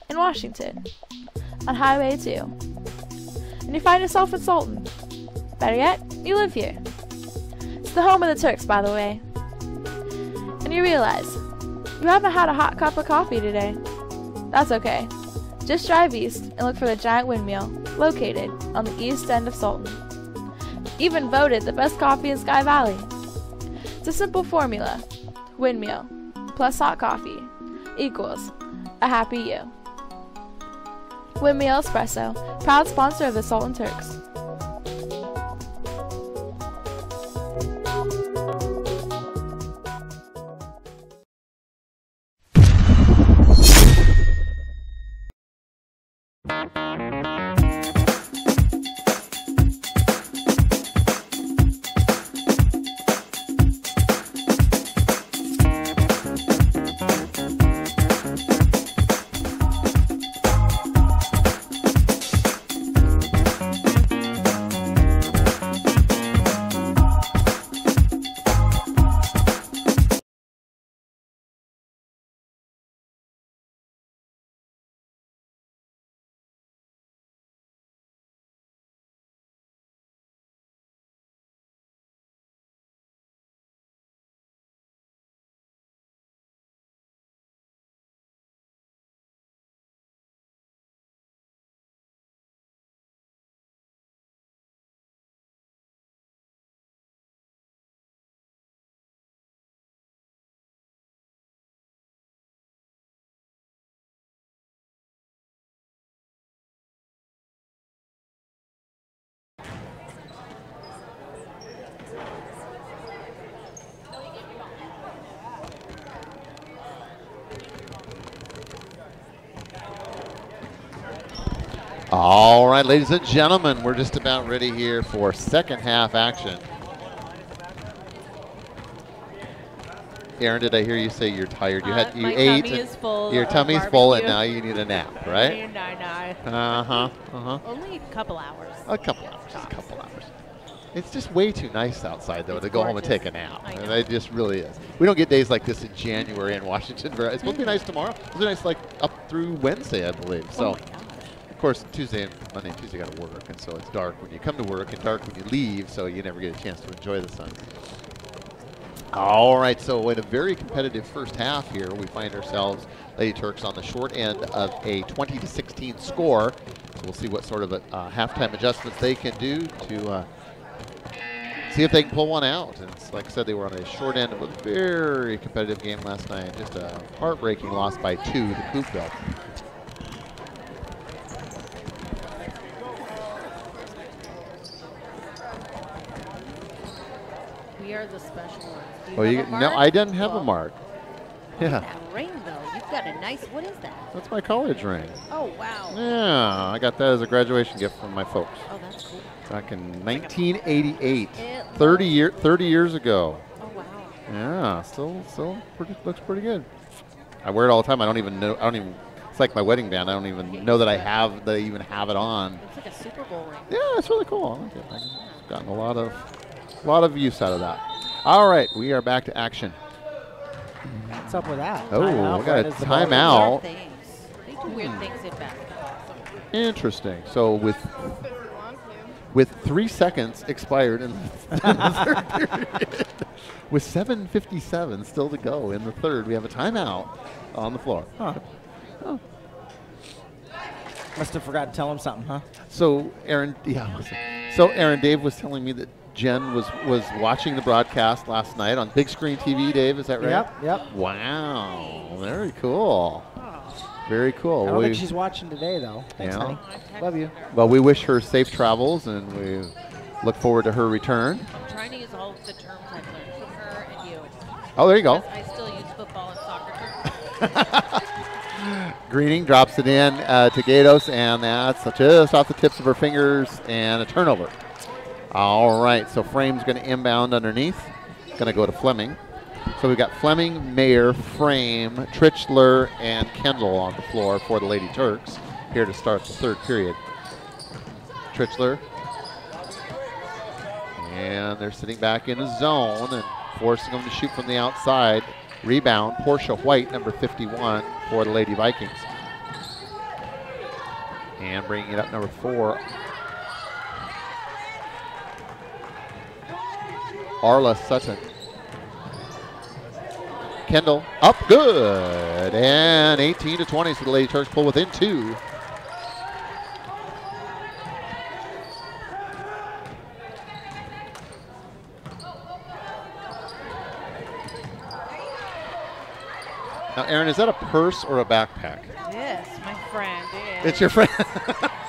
in Washington on Highway 2, and you find yourself in Sultan. Better yet, you live here. It's the home of the Turks, by the way. And you realize you haven't had a hot cup of coffee today. That's okay. Just drive east and look for the giant windmill located on the east end of Sultan. Even voted the best coffee in Sky Valley. It's a simple formula. Windmill plus hot coffee equals a happy you. Windmill Espresso, proud sponsor of the Sultan Turks. All right, ladies and gentlemen, we're just about ready here for second half action. Aaron, did I hear you say you're tired? You My ate. tummy is full. Your tummy's full, and now you need a nap, right? Only a couple hours. A couple hours. Just a couple hours. It's just way too nice outside, though, to go home and take a nap. And it just really is. We don't get days like this in January in Washington. It's supposed to be nice tomorrow. It's supposed to be nice like up through Wednesday, I believe. So, of course, Monday and Tuesday got to work, and so it's dark when you come to work and dark when you leave, so you never get a chance to enjoy the sun. All right, so in a very competitive first half here, we find ourselves Lady Turks on the short end of a 20-16 score. So we'll see what sort of halftime adjustments they can do to see if they can pull one out. And it's, like I said, they were on a short end of a very competitive game last night. Just a heartbreaking loss by 2 to Coopville. We are the special ones. Oh, no, I didn't have a mark. Yeah. That ring, though, you've got a nice. What is that? That's my college ring. Oh wow. Yeah, I got that as a graduation gift from my folks. Oh, that's cool. Back in 1988, 30 years ago. Oh wow. Yeah, still looks pretty good. I wear it all the time. I don't even know. It's like my wedding band. I don't even know that I even have it on. It's like a Super Bowl ring. Yeah, it's really cool. I like it. I've gotten a lot of use out of that. All right, we are back to action. What's up with that? Oh, we got a timeout. They do weird things in basketball. Interesting. So with 3 seconds expired in the third period, with 7:57 still to go in the third, we have a timeout on the floor. Huh. Oh. Must have forgot to tell him something, huh? So Aaron, Dave was telling me that Jen was watching the broadcast last night on big screen TV. Dave, is that right? Yep. Wow, very cool. Very cool. I don't think she's watching today, though. Thanks, Yeah. honey. Love you. Well, we wish her safe travels, and we look forward to her return. I'm trying to use all of the terms I've learned from her and you. Oh, there you go. I still use football and soccer terms. Greening drops it in to Gatos, and that's just off the tips of her fingers, and a turnover. All right, so Frame's going to inbound underneath. Going to go to Fleming. So we've got Fleming, Mayer, Frame, Tritchler, and Kendall on the floor for the Lady Turks here to start the third period. Tritchler. And they're sitting back in a zone and forcing them to shoot from the outside. Rebound, Portia White, number 51 for the Lady Vikings. And bringing it up, number 4, Arla Sutton. Kendall up good. And 18-20, so the Lady Turks pull within 2. Now, Aaron, is that a purse or a backpack? Yes, my friend. It's your friend.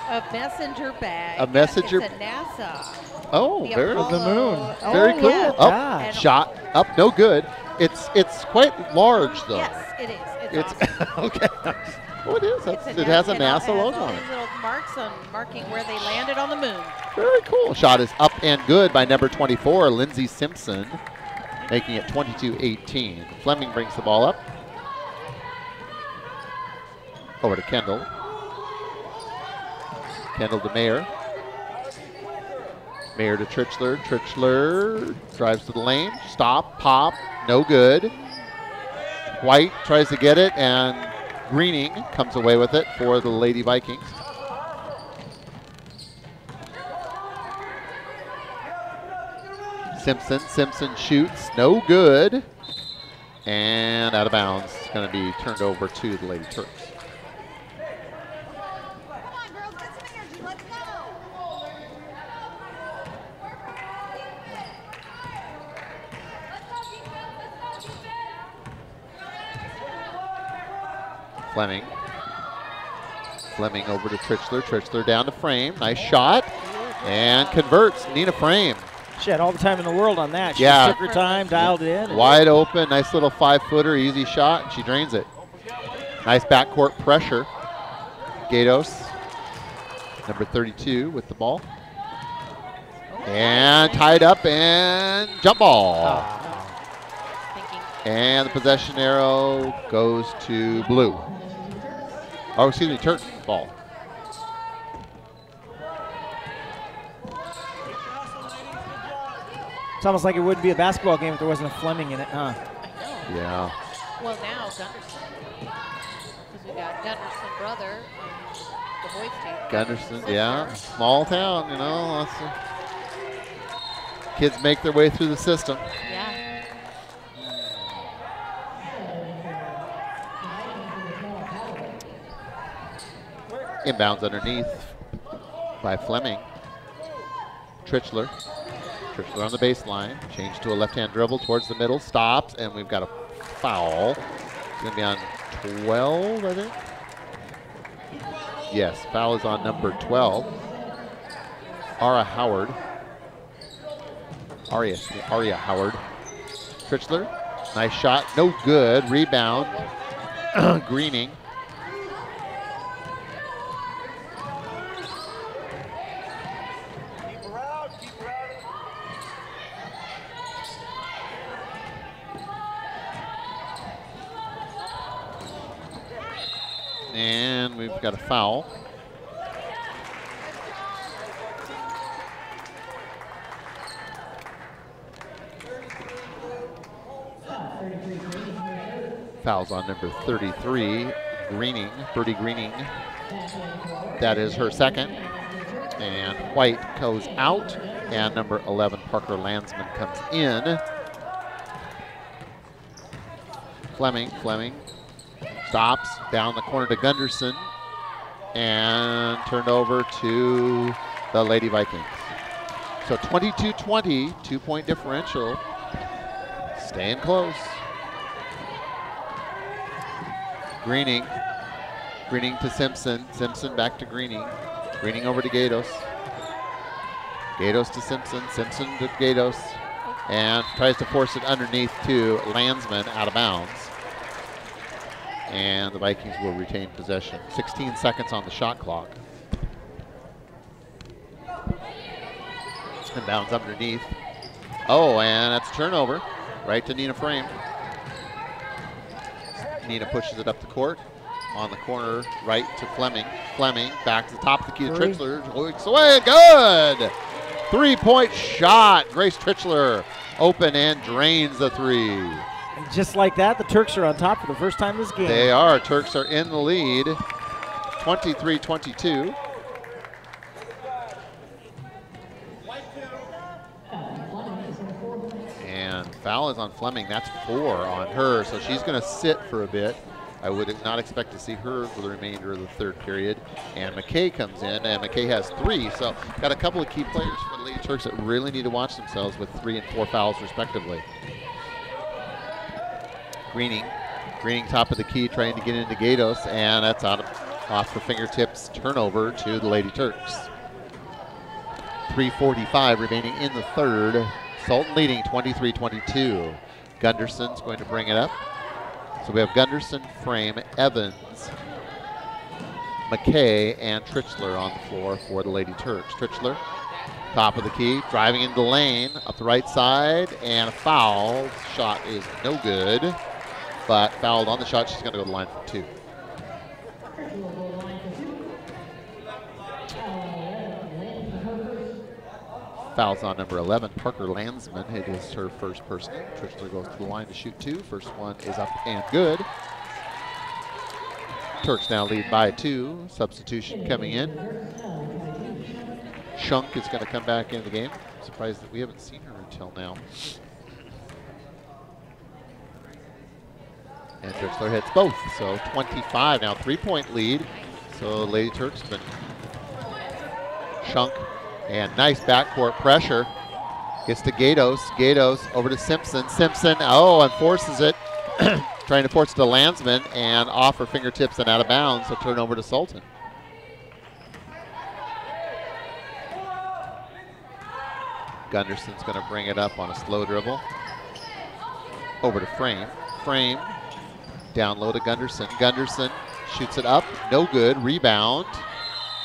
A messenger bag. A messenger. It's a NASA. Oh, The very, Apollo. The moon. very Oh, cool. yeah. Up, God. shot, up, no good. It's quite large, though. Yes, it is. It's awesome. okay. Oh, it is. It's It has a and NASA it has logo all on it. these little marks on marking where they landed on the moon. Very cool. Shot is up and good by number 24, Lindsay Simpson, making it 22-18. Fleming brings the ball up. Over to Kendall. Kendall to Mayer. Mayer to Trichler. Trichler drives to the lane. Stop, pop, no good. White tries to get it, and Greening comes away with it for the Lady Vikings. Simpson shoots, no good. And out of bounds. It's going to be turned over to the Lady Turks. Fleming. Fleming over to Trichler. Trichler down to Frame. Nice shot. And converts. Nina Frame. She had all the time in the world on that. She Yeah. just took her time, dialed it in. and- Wide open. Nice little 5-footer. Easy shot. And she drains it. Nice backcourt pressure. Gatos. Number 32 with the ball. And tied up and jump ball. Thinking And the possession arrow goes to blue. Oh, excuse me, Turk ball. It's almost like it wouldn't be a basketball game if there wasn't a Fleming in it, huh? I know. Yeah. Well, now Gunderson. Because we got Gunderson brother on the boys team. Gunderson, yeah. Small town, you know. Lots of kids make their way through the system. Yeah. Inbounds underneath by Fleming. Trichler. Trichler on the baseline. Change to a left-hand dribble towards the middle. Stops, and we've got a foul. It's going to be on 12, I think. Yes, foul is on number 12. Aria Howard. Trichler. Nice shot. No good. Rebound. Greening. And we've got a foul. Foul's on number 33, Greening, Birdie Greening. That is her second. And White goes out, and number 11, Parker Landsman, comes in. Fleming stops down the corner to Gunderson, and turned over to the Lady Vikings. So 22-20, 2-point differential, staying close. Greening to Simpson back to Greening over to Gatos. Gatos to Simpson to Gatos, and tries to force it underneath to Landsman, out of bounds. And the Vikings will retain possession. 16 seconds on the shot clock. Inbounds underneath. Oh, and that's a turnover. Right to Nina Frame. Nina pushes it up the court. On the corner, right to Fleming. Fleming back to the top of the key to Trichler. Looks away, good! 3-point shot. Grace Trichler open and drains the three. And just like that, the Turks are on top for the first time this game. They are. Turks are in the lead, 23-22. And foul is on Fleming. That's 4 on her, so she's going to sit for a bit. I would not expect to see her for the remainder of the third period. And McKay comes in, and McKay has 3. So got a couple of key players for the Lady Turks that really need to watch themselves with 3 and 4 fouls respectively. Greening top of the key, trying to get into Gatos, and that's off her fingertips. Turnover to the Lady Turks. 3:45 remaining in the third. Sultan leading 23-22. Gunderson's going to bring it up. So we have Gunderson, Frame, Evans, McKay, and Trichler on the floor for the Lady Turks. Trichler, top of the key, driving into the lane, up the right side, and a foul. Shot is no good, but fouled on the shot. She's going to go to the line for 2. Fouls on number 11, Parker Landsman. It is her first personal. Trichler goes to the line to shoot 2. First one is up and good. Turks now lead by 2. Substitution coming in. Shunk is going to come back in the game. I'm surprised that we haven't seen her until now. And Trichler hits both, so 25 now, 3-point lead. So Lady Turks have been Shunk. And nice backcourt pressure. Gets to Gatos. Gatos over to Simpson. Simpson, and forces it. Trying to force it to Landsman, and off her fingertips and out of bounds, so turnover to Sultan. Gunderson's going to bring it up on a slow dribble. Over to Frame. Frame, down low to Gunderson. Gunderson shoots it up, no good. Rebound,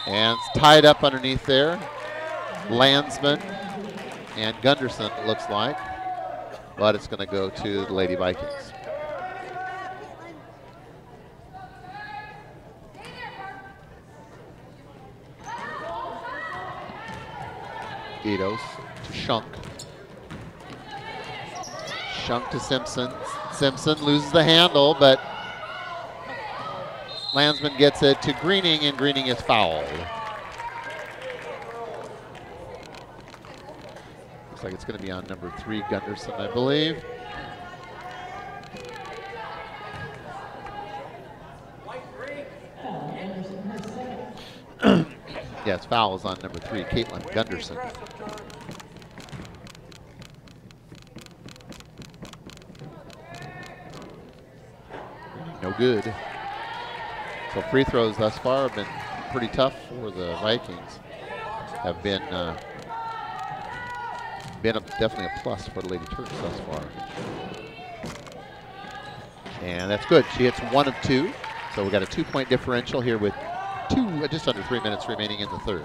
and it's tied up underneath there. Landsman and Gunderson, it looks like, but it's going to go to the Lady Vikings. Gatos to Shunk. Shunk to Simpson. Simpson loses the handle, but Landsman gets it to Greening, and Greening is fouled. Looks like it's going to be on number 3, Gunderson, I believe. Yes, foul is on number 3, Caitlin Gunderson. No good. So free throws thus far have been pretty tough for the Vikings. Have been definitely a plus for the Lady Turks thus far. And that's good. She hits 1 of 2. So we got a 2-point differential here with just under 3 minutes remaining in the third.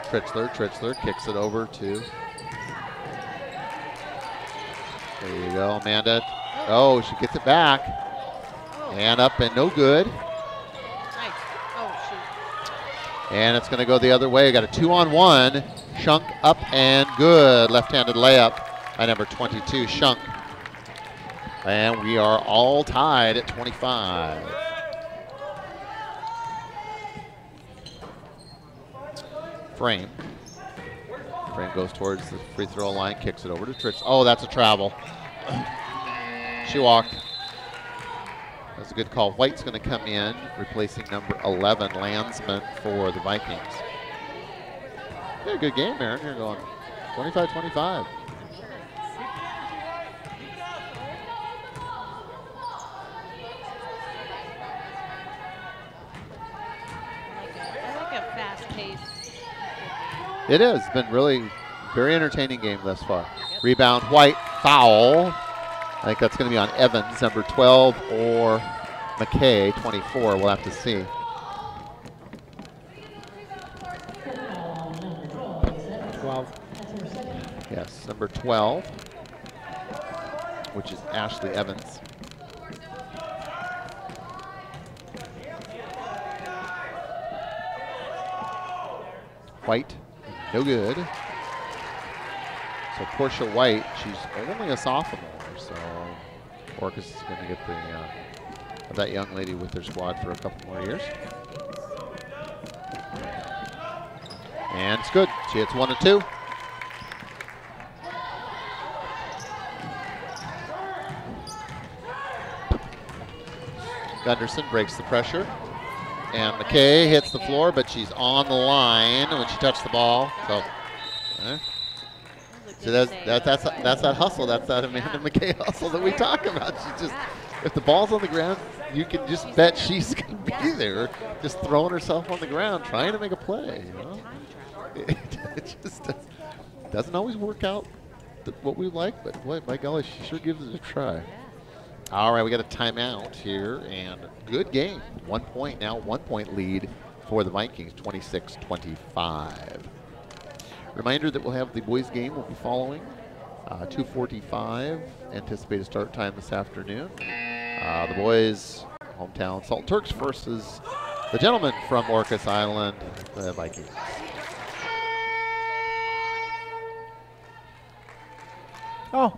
Trichler kicks it over to, there you go, Amanda. Oh, she gets it back. And up and no good. Nice. Oh, shoot. And it's going to go the other way. Got a 2-on-1. Shunk up and good. Left-handed layup by number 22, Shunk. And we are all tied at 25. Frame goes towards the free throw line, kicks it over to Trix. Oh, that's a travel. She walked. That's a good call. White's going to come in, replacing number 11, Landsman, for the Vikings. Yeah, good game, Aaron. You're going 25-25. It has been really very entertaining game thus far. Yep. Rebound, White, foul. I think that's going to be on Evans, number 12, or McKay, 24. We'll have to see. Yes, number 12, which is Ashley Evans. White, no good. So Portia White, she's only a sophomore, so Orcas is going to get that young lady with their squad for a couple more years. And it's good. She hits 1 and 2. Gunderson breaks the pressure. And McKay hits the floor, but she's on the line when she touched the ball. So, so that's that hustle. That's that Amanda McKay hustle that we talk about. She's just, if the ball's on the ground, you can just bet she's going to be there, just throwing herself on the ground, trying to make a play. You know? It just doesn't always work out what we like, but boy, by golly, she sure gives it a try. All right, we got a timeout here, and good game. 1 point now, 1 point lead for the Vikings, 26-25. Reminder that we'll have the boys game will be following, 2:45, anticipated start time this afternoon. The boys, hometown Salt Turks versus the gentlemen from Orcas Island, the Vikings. Oh.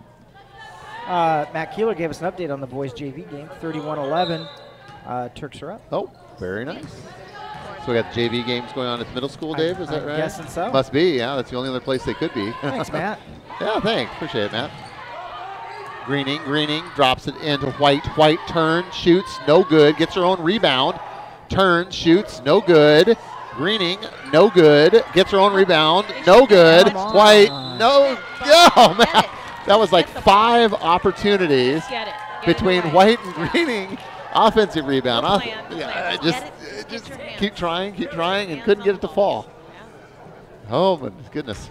Matt Keeler gave us an update on the boys JV game, 31-11. Turks are up. Oh, very nice. So we got the JV games going on at the middle school, Dave, is that right? I'm guessing so. Must be, yeah. That's the only other place they could be. Thanks, Matt. Yeah, thanks. Appreciate it, Matt. Greening drops it into White. White turns, shoots, no good. Gets her own rebound. Turns, shoots, no good. Greening, no good. Gets her own rebound, no good. White, no. Oh, man. That was like 5 opportunities between White and Greening. Offensive rebound. Just keep trying, and couldn't get it to fall. Oh, my goodness.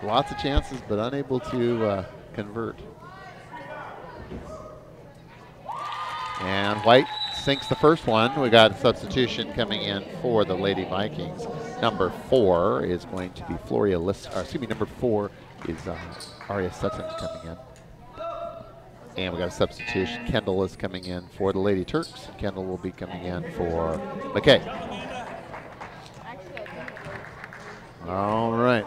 Lots of chances, but unable to convert. And White sinks the first one. We got a substitution coming in for the Lady Vikings. Number 4 is going to be number 4 is Aria Sutton coming in. And we got a substitution. Kendall is coming in for the Lady Turks. Kendall will be coming in for McKay. All right.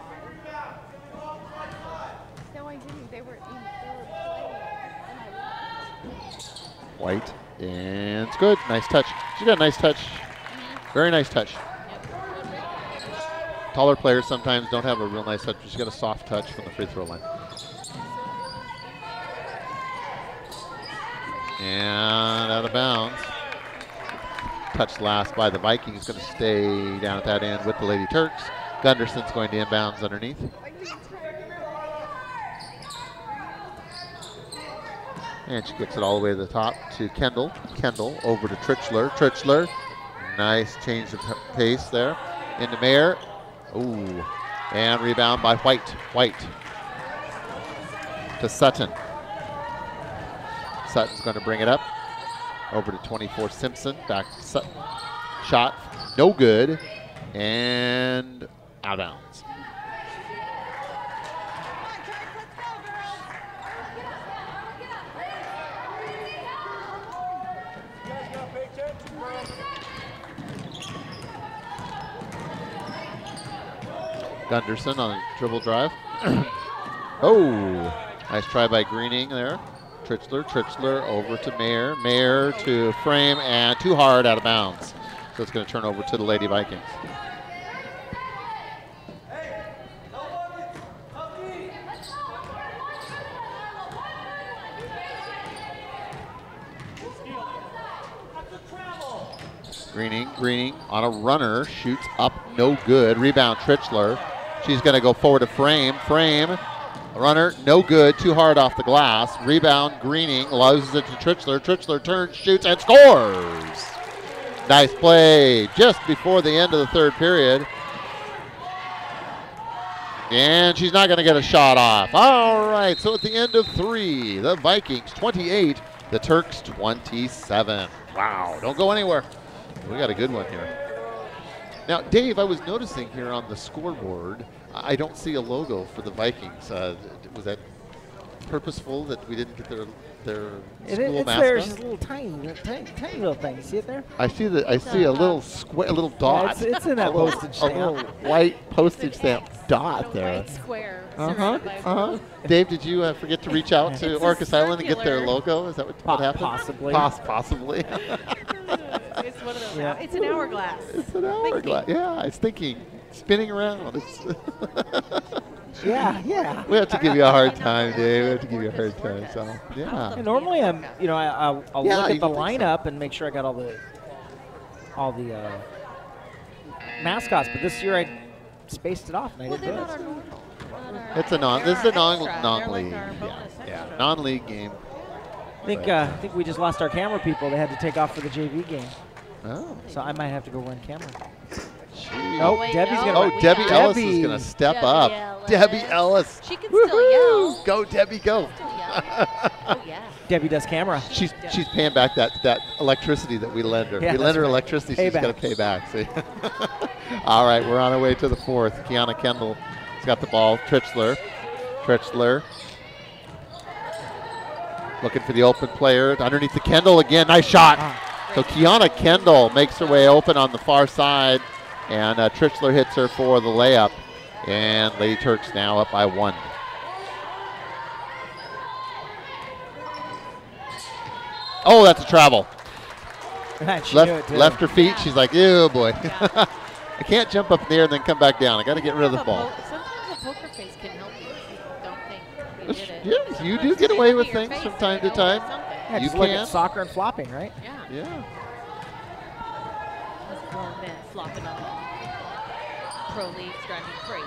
White, and it's good. Nice touch. She got a nice touch. Very nice touch. Taller players sometimes don't have a real nice touch. She's got a soft touch from the free throw line. And out of bounds. Touched last by the Vikings. Going to stay down at that end with the Lady Turks. Gunderson's going to inbounds underneath. And she gets it all the way to the top to Kendall. Kendall over to Tritchler. Tritchler, nice change of pace there. Into Mayer. Ooh, and rebound by White. White to Sutton. Sutton's going to bring it up. Over to 24 Simpson. Back to Sutton. Shot, no good. And out of bounds. Gunderson on a dribble drive. Oh, nice try by Greening there. Tritchler over to Mayer. Mayer to Frame, and too hard, out of bounds. So it's going to turn over to the Lady Vikings. Greening on a runner, shoots up, no good. Rebound, Tritchler. She's going to go forward to Frame. Frame, runner, no good. Too hard off the glass. Rebound, Greening loses it to Tritchler. Tritchler turns, shoots, and scores. Nice play just before the end of the third period. And she's not going to get a shot off. All right, so at the end of 3, the Vikings 28, the Turks 27. Wow, don't go anywhere. We got a good one here. Now, Dave, I was noticing here on the scoreboard, I don't see a logo for the Vikings. Was that purposeful that we didn't get their It's school there. mascot? It's just a little tiny little thing. You see it there? I see that. I see a little square, a little dot. Yeah, it's in that postage A stamp. little white postage stamp dot there. White square. Uh-huh. surrounded by Uh-huh. Dave, did you forget to reach out to It's a Orcas Island and get their circular- logo? Is that what happened? Possibly. Possibly. It's one of those. Yeah. It's an hourglass. It's an hourglass. Yeah, it's thinking, spinning around. Yeah. We have to give you a hard time, Dave. We have to give you a hard time. So, yeah. And normally I'll Yeah, look you at the would think so. lineup and make sure I got all the mascots. But this year I spaced it off and I Well, didn't they're do not it. our normal. It's a this is a non-league. non-league. Non-league game. I think we just lost our camera people. They had to take off for the JV game. Oh. So I might have to go run camera. Jeez. Nope, wait, Debbie's no. gonna Oh, run. Debbie Ellis is Debbie. going to step Debbie up. Ellis. Debbie Ellis. She can still yell. Go, Debbie, go. Still yell. Oh yeah. Debbie does camera. She's paying back that electricity that we lend her. Yeah, we lend that's her right. electricity, she's Payback. going to pay back. See? All right, we're on our way to the fourth. Kiana Kendall has got the ball. Trichler looking for the open player. Underneath the Kendall again. Nice shot. So Kiana Kendall makes her way open on the far side, and Trichler hits her for the layup. And Lady Turks now up by 1. Oh, that's a travel. She knew it too. Left her feet. She's like, ew, boy. I can't jump up there and then come back down. I got to get rid of the ball. Sometimes a poker face can help you if you don't think you did it. Yeah, you do Sometimes get you away look with at your things face from and time to you know time. something. Yeah, You just look can. at soccer and flopping, right? Yeah. Yeah. Those grown men flopping on pro leagues drive me crazy.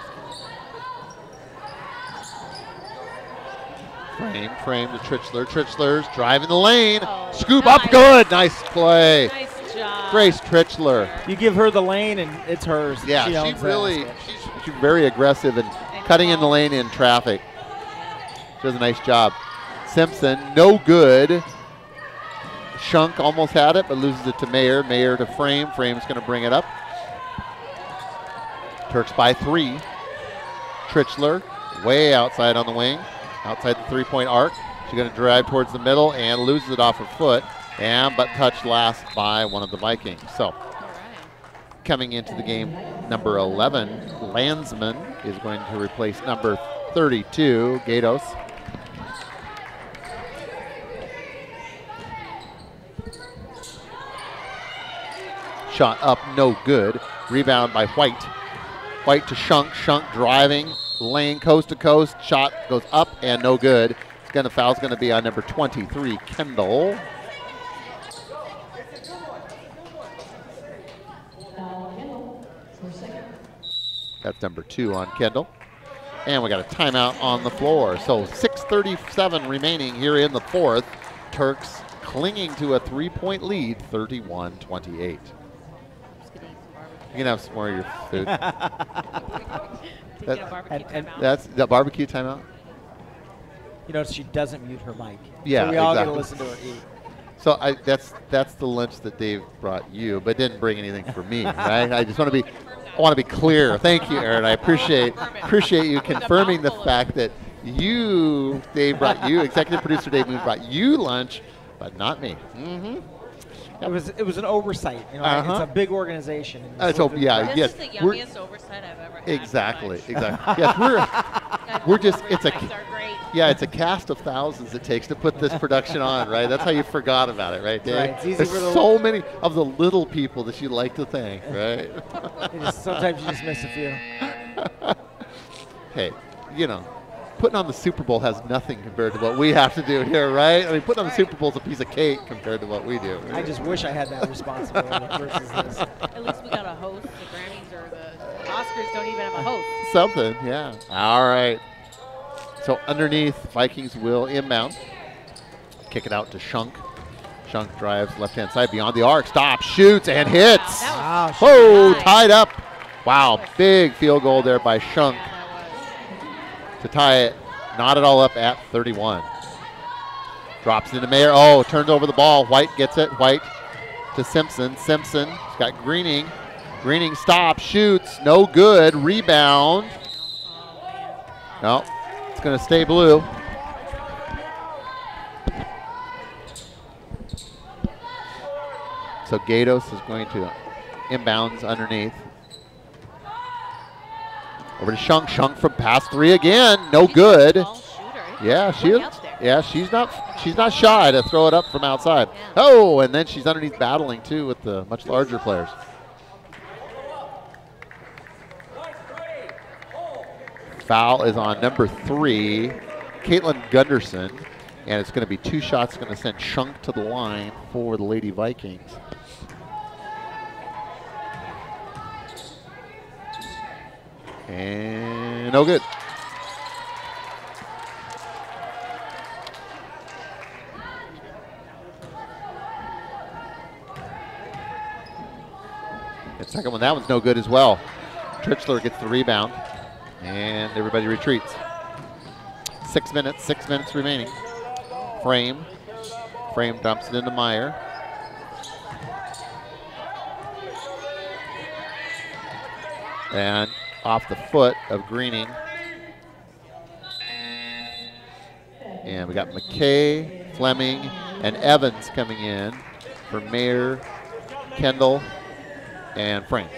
Frame to Trichler. Trichler's driving the lane. Oh, Scoop nice. up good. Nice play. Nice job. Grace Trichler. You give her the lane and it's hers. Yeah, She she owns that really, basket. she's very aggressive and cutting in the lane in traffic. She does a nice job. Simpson, no good. Shunk almost had it, but loses it to Mayer. Mayer to Frame. Frame's going to bring it up. Turks by 3. Trichler, way outside on the wing, outside the three-point arc. She's going to drive towards the middle and loses it off her foot, but touched last by one of the Vikings. So, All right. coming into the game, number 11, Landsman, is going to replace number 32, Gatos. Shot up, no good. Rebound by White. White to Shunk. Shunk driving, lane coast to coast. Shot goes up and no good. Foul's going to be on number 23, Kendall. That's number 2 on Kendall. And we got a timeout on the floor. So 6:37 remaining here in the fourth. Turks clinging to a 3-point lead, 31-28. You can have some more of your food. Taking a barbecue and timeout. That's the barbecue timeout? You notice she doesn't mute her mic. Yeah, so we all exactly. get to listen to her eat. So that's the lunch that Dave brought you, but didn't bring anything for me, right? I just want to be clear. Thank you, Aaron. I appreciate you confirming the fact that Dave brought you, executive producer Dave Moon brought you lunch, but not me. Mm-hmm. It was an oversight. You know, it's a big organization. This is the This yes, is the yummiest oversight I've ever had. exactly. for lunch. Yes, we're just it's Guys are great. it's a cast of thousands it takes to put this production on, right? That's how you forgot about it, right, Dave? Right, it's easy There's for the- so many of the little people that you like to thank, right? Sometimes you just miss a few. Hey, putting on the Super Bowl has nothing compared to what we have to do here, right? I mean, putting on the Super Bowl is a piece of cake compared to what we do. I just wish I had that responsibility versus this. At least we got a host. The Grammys or the Oscars don't even have a host. Something, yeah. All right. So underneath, Vikings will inbound. Kick it out to Shunk. Shunk drives left-hand side beyond the arc. Stops, shoots, and hits. Wow, Whoa, nice. tied up. Wow, big field goal there by Shunk Yeah, that to tie it, not at all up at 31. Drops into Mayer. Oh, turns over the ball. White gets it. White to Simpson. Simpson's got Greening. Greening stops, shoots, no good. Rebound. No, it's going to stay blue. So Gatos is going to inbounds underneath. Over to Shunk. Shunk from past 3 again. No good. Yeah, she is. Yeah, she's not shy to throw it up from outside. Yeah. Oh, and then she's underneath battling too with the much larger players. Foul is on number 3, Caitlin Gunderson, and it's going to be 2 shots. Going to send Shunk to the line for the Lady Vikings. And no good. The second one, that one's no good as well. Trichler gets the rebound, and everybody retreats. 6 minutes remaining. Frame dumps it into Meyer. And off the foot of Greening. And we got McKay, Fleming, and Evans coming in for Mayer, Kendall, and Frame.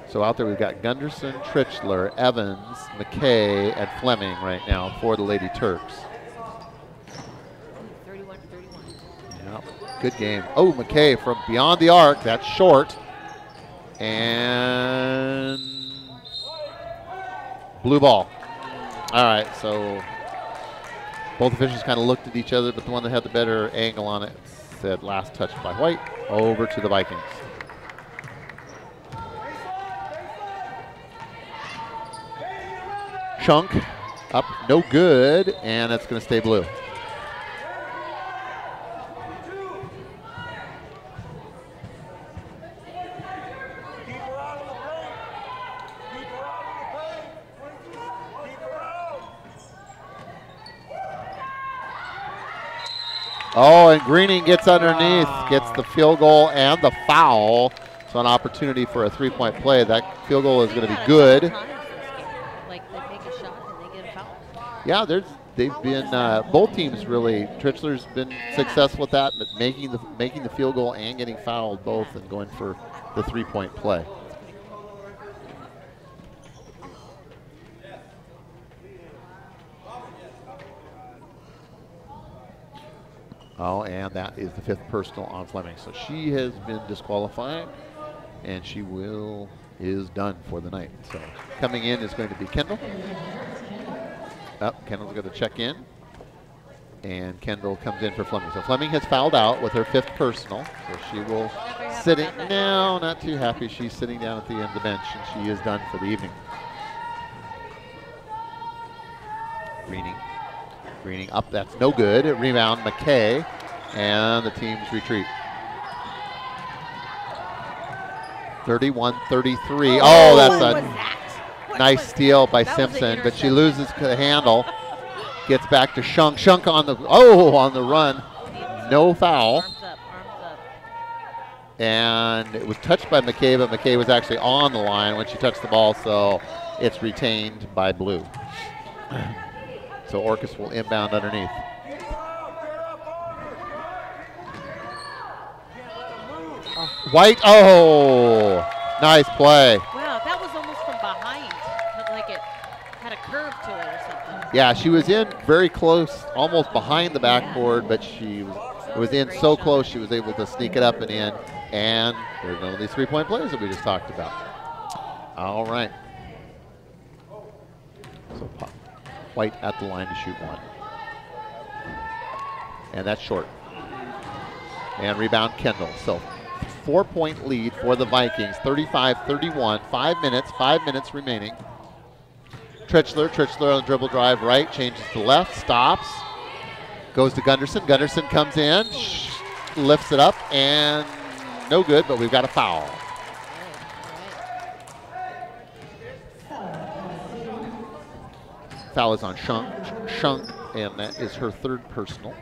So out there we've got Gunderson, Trichler, Evans, McKay, and Fleming right now for the Lady Turks. 31-31. Yep, good game. Oh, McKay from beyond the arc. That's short. And blue ball. All right, so both officials kind of looked at each other, but the one that had the better angle on it said last touch by White. Over to the Vikings. Chunk up, no good, and it's going to stay blue. Oh, and Greening gets underneath, gets the field goal and the foul. So an opportunity for a 3-point play. That field goal is going to be good. Like they make a shot and they get a foul. Yeah, they've been both teams really. Trichler's been successful with that, but making the field goal and getting fouled both, and going for the 3-point play. Oh, and that is the 5th personal on Fleming. So she has been disqualified, and she is done for the night. So coming in is going to be Kendall. Kendall's going to check in, and Kendall comes in for Fleming. So Fleming has fouled out with her 5th personal, so she will sitting. No, not too happy. She's sitting down at the end of the bench, and she is done for the evening. Greening up, that's no good. Rebound, McKay, and the teams retreat. 31-33. Oh, that's a nice steal by Simpson, but she loses the handle. Gets back to Shunk. Shunk on the run. No foul. Arms up. And it was touched by McKay, but McKay was actually on the line when she touched the ball, so it's retained by blue. So Orcas will inbound underneath. White, nice play. Wow, that was almost from behind. Looked like it had a curve to it or something. Yeah, she was in very close, almost behind the backboard, but she was in so close she was able to sneak it up and in. And there's one of these 3-point plays that we just talked about. All right. So White at the line to shoot 1. And that's short. And rebound Kendall. So 4-point lead for the Vikings, 35-31, 5 minutes remaining. Trichler on the dribble drive right, changes to left, stops, goes to Gunderson. Gunderson comes in, lifts it up, and no good, but we've got a foul. Foul is on Shunk, and that is her 3rd personal.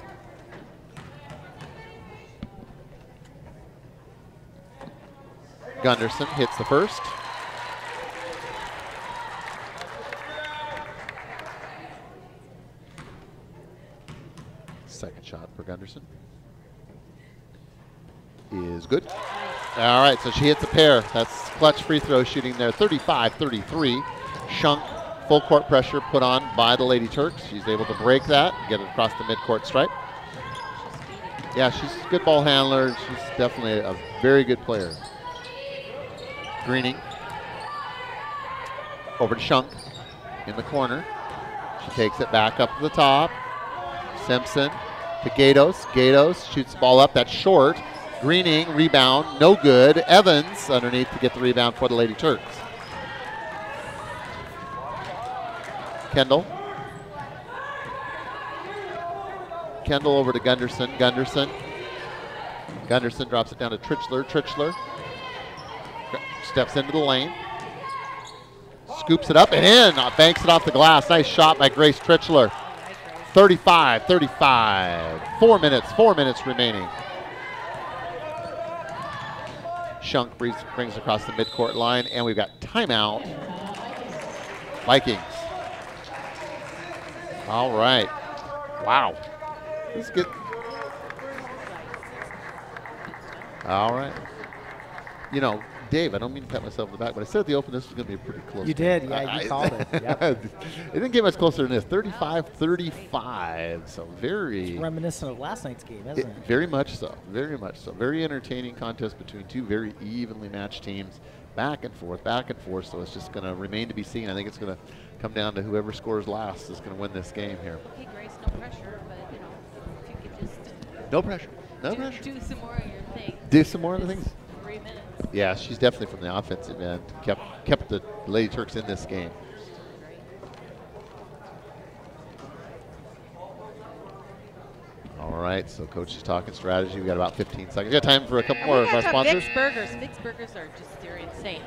Gunderson hits the first. Second shot for Gunderson is good. All right, so she hits a pair. That's clutch free throw shooting there, 35-33. Shunk, full court pressure put on by the Lady Turks. She's able to break that, get it across the midcourt stripe. Yeah, she's a good ball handler. She's definitely a very good player. Greening over to Shunk in the corner. She takes it back up to the top. Simpson to Gatos. Gatos shoots the ball up. That's short. Greening, rebound, no good. Evans underneath to get the rebound for the Lady Turks. Kendall. Kendall over to Gunderson. Gunderson drops it down to Tritchler. Tritchler steps into the lane. Scoops it up and in. Banks it off the glass. Nice shot by Grace Tritchler. 35-35. 4 minutes remaining. Shunk brings across the midcourt line, and we've got timeout. Vikings. All right. Wow. This is good. All right. You know, Dave, I don't mean to pat myself in the back, but I said at the open this was going to be a pretty close. You game. did, yeah, you called it. Yep. It didn't get much closer than this. 35-35. So very Reminiscent of last night's game, isn't it? Very much so. Very much so. Very entertaining contest between two very evenly matched teams. Back and forth. So it's just going to remain to be seen. I think it's going to come down to whoever scores last is going to win this game here. Okay, Grace, no pressure, but you know, if you could just No pressure. No pressure. do some more of your thing. Do some more of the things. 3 minutes. Yeah, she's definitely from the offensive end. Kept the Lady Turks in this game. All right, so coach is talking strategy. We got about 15 seconds. We got time for a couple more of our sponsors. Vic's Burgers. Vic's Burgers are just, they're insane.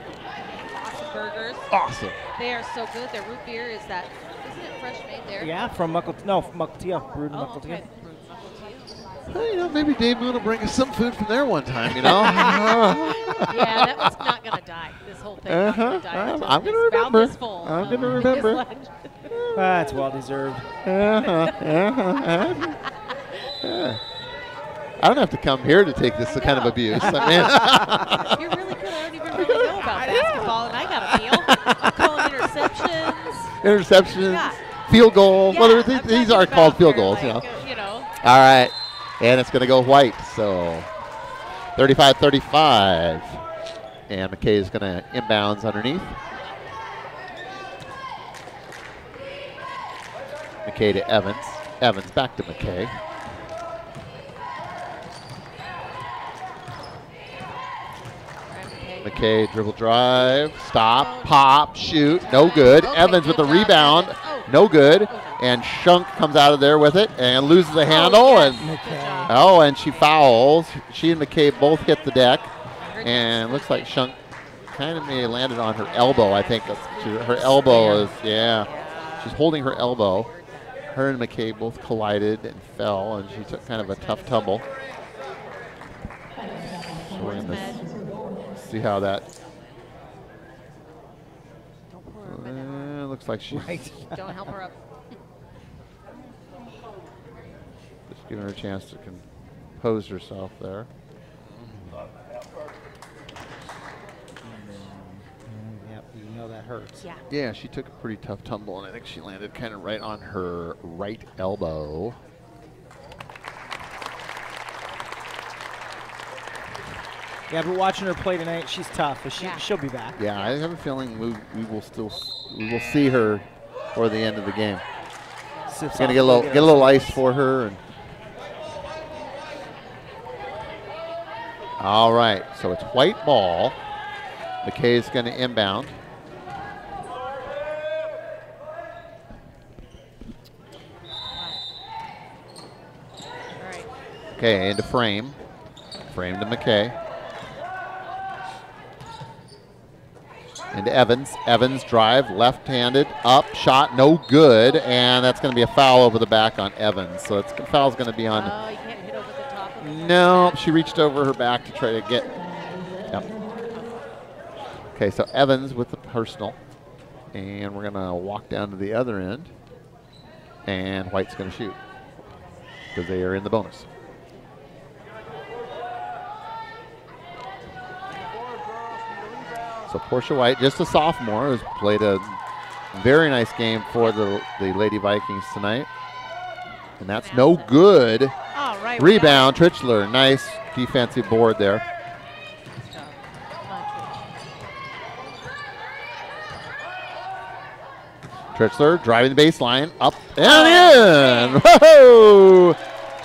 Awesome burgers. Awesome. They are so good. Their root beer is that, isn't it fresh made there? Yeah, from Mukilteo. Brewed in Oh, Mukilteo. okay. Well, you know, maybe Dave Moon will bring us some food from there one time, you know? Yeah, that one's not going to die. This whole thing not going to die. I'm until going to this remember. round is full. I'm going to His remember. lunch. That's well deserved. I don't have to come here to take this kind of abuse. I mean, You're really good. I don't even really know about basketball, and I got a feel. I'm calling interceptions. interceptions, field goal. Yeah, well, I'm these talking are called about field their, goals, like, you know. you know. All right, and it's going to go White. So 35-35, and McKay is going to inbounds underneath. McKay to Evans. Evans back to McKay. McKay dribble drive, stop, pop, shoot, no good. Okay, Evans with the good job, rebound, Evans. Oh. no good. Oh, no. And Shunk comes out of there with it and loses the handle. Yes. And Good job. oh, and she fouls. She and McKay both hit the deck, and looks like Shunk kind of may have landed on her elbow. I think that's her elbow is she's holding her elbow. Her and McKay both collided and fell, and she took kind of a tough tumble. So we're gonna see how that. Looks like she's Don't help her up. just giving her a chance to compose herself there. Yep, you know that hurts. Yeah. Yeah, she took a pretty tough tumble, and I think she landed kind of right on her right elbow. Yeah, but watching her play tonight, she's tough. But Yeah. she'll be back. Yeah, I have a feeling we will see her for the end of the game. Sips Gonna off get a the little ice for her. And all right, so it's white ball. McKay's going to inbound. All right. Okay, into frame. Frame to McKay. Into Evans. Evans drive, left-handed, up, shot, no good, and that's going to be a foul over the back on Evans. So the foul's going to be on. Oh, you can't hit over the top of it. No, she reached over her back to try to get. Yep. Okay, so Evans with the personal, and we're going to walk down to the other end, and White's going to shoot because they are in the bonus. So Portia White, just a sophomore, has played a very nice game for the Lady Vikings tonight. And that's no good. All right. Rebound, Trichler. Nice defensive board there. Nice job. Come on, Trish. Trichler driving the baseline, up and in. Whoa!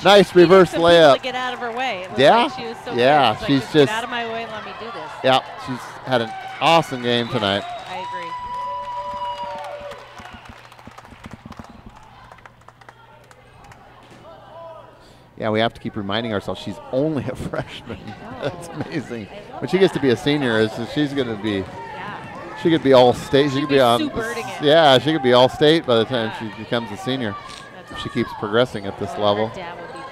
Nice reverse She needs some people layup. to get out of her way. It was Yeah? like she was so Yeah, good. It's like, she's just just- get out of my way and let me do this. Yeah, she's had an awesome game tonight. I agree. Yeah, we have to keep reminding ourselves she's only a freshman. That's amazing. I love When she gets to that. be a senior, she's going to be. Yeah. She could be all state. She could be on. subverting it. Yeah, she could be all state by the time Yeah. she becomes a senior. That's If she keeps progressing at this awesome. level. Her dad would be thrilled.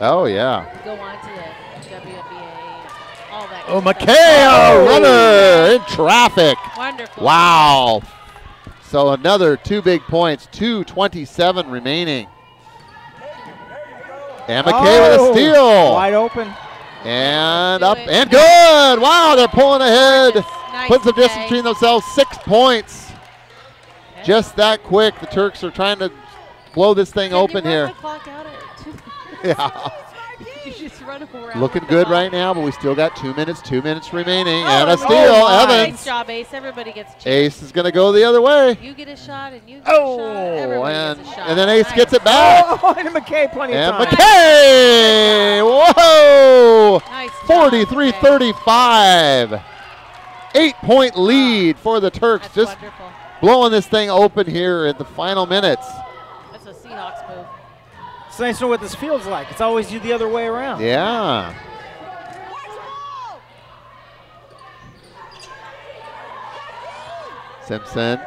Oh yeah. Go on to the WNBA, all that. Oh, good stuff. McKay, runner in traffic. Wonderful. Wow. So another 2 big points. 2:27 remaining. And McKay with a steal. Wide open. And Do up it. and good. Wow, they're pulling ahead. Nice, Putting some distance McKay. between themselves. 6 points. Okay. Just that quick. The Turks are trying to blow this thing Can you open run here. the clock out at 2? Yeah. You just run around Looking with the good ball. right now, but we still got 2 minutes. 2 minutes remaining. Oh, And a oh, steal. my. Evans. Nice job, Ace. Everybody gets a chance. Ace is going to go the other way. You get a shot and you get a shot. Oh, Everybody and, gets a shot. and then Ace Nice. gets it back. Oh, and McKay, plenty And of time. McKay! Whoa! Nice job, 43-35. 8-point lead for the Turks. That's Just wonderful. blowing this thing open here in the final minutes. That's a Seahawks move. It's nice to know what this feels like. It's always you the other way around. Yeah. Simpson.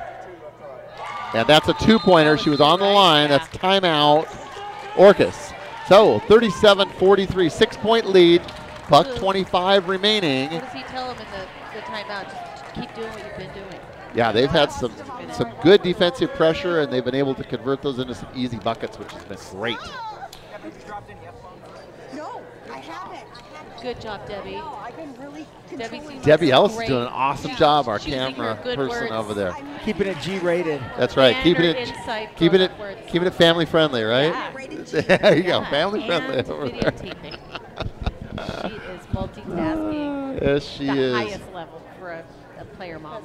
And that's a 2-pointer. She was on the line. That's timeout. Orcas. So 37-43, 6-point lead. Buck 25 remaining. What does he tell him in the timeout? Just keep doing what you've been doing. Yeah, they've had some good defensive pressure, and they've been able to convert those into some easy buckets, which has been great. No, I haven't. Good job, Debbie. No, I've been really controlling. Debbie Ellis is great. doing an awesome Yeah. job, our She's using camera her good person words. over there. Keeping it G-rated. That's right. And Keeping her it, insight keeping it, words. keeping it family friendly, right? Yeah. There you go, Yeah, family friendly and over there. videotaping. She is multitasking. Yes, she the is. highest level for a player mom.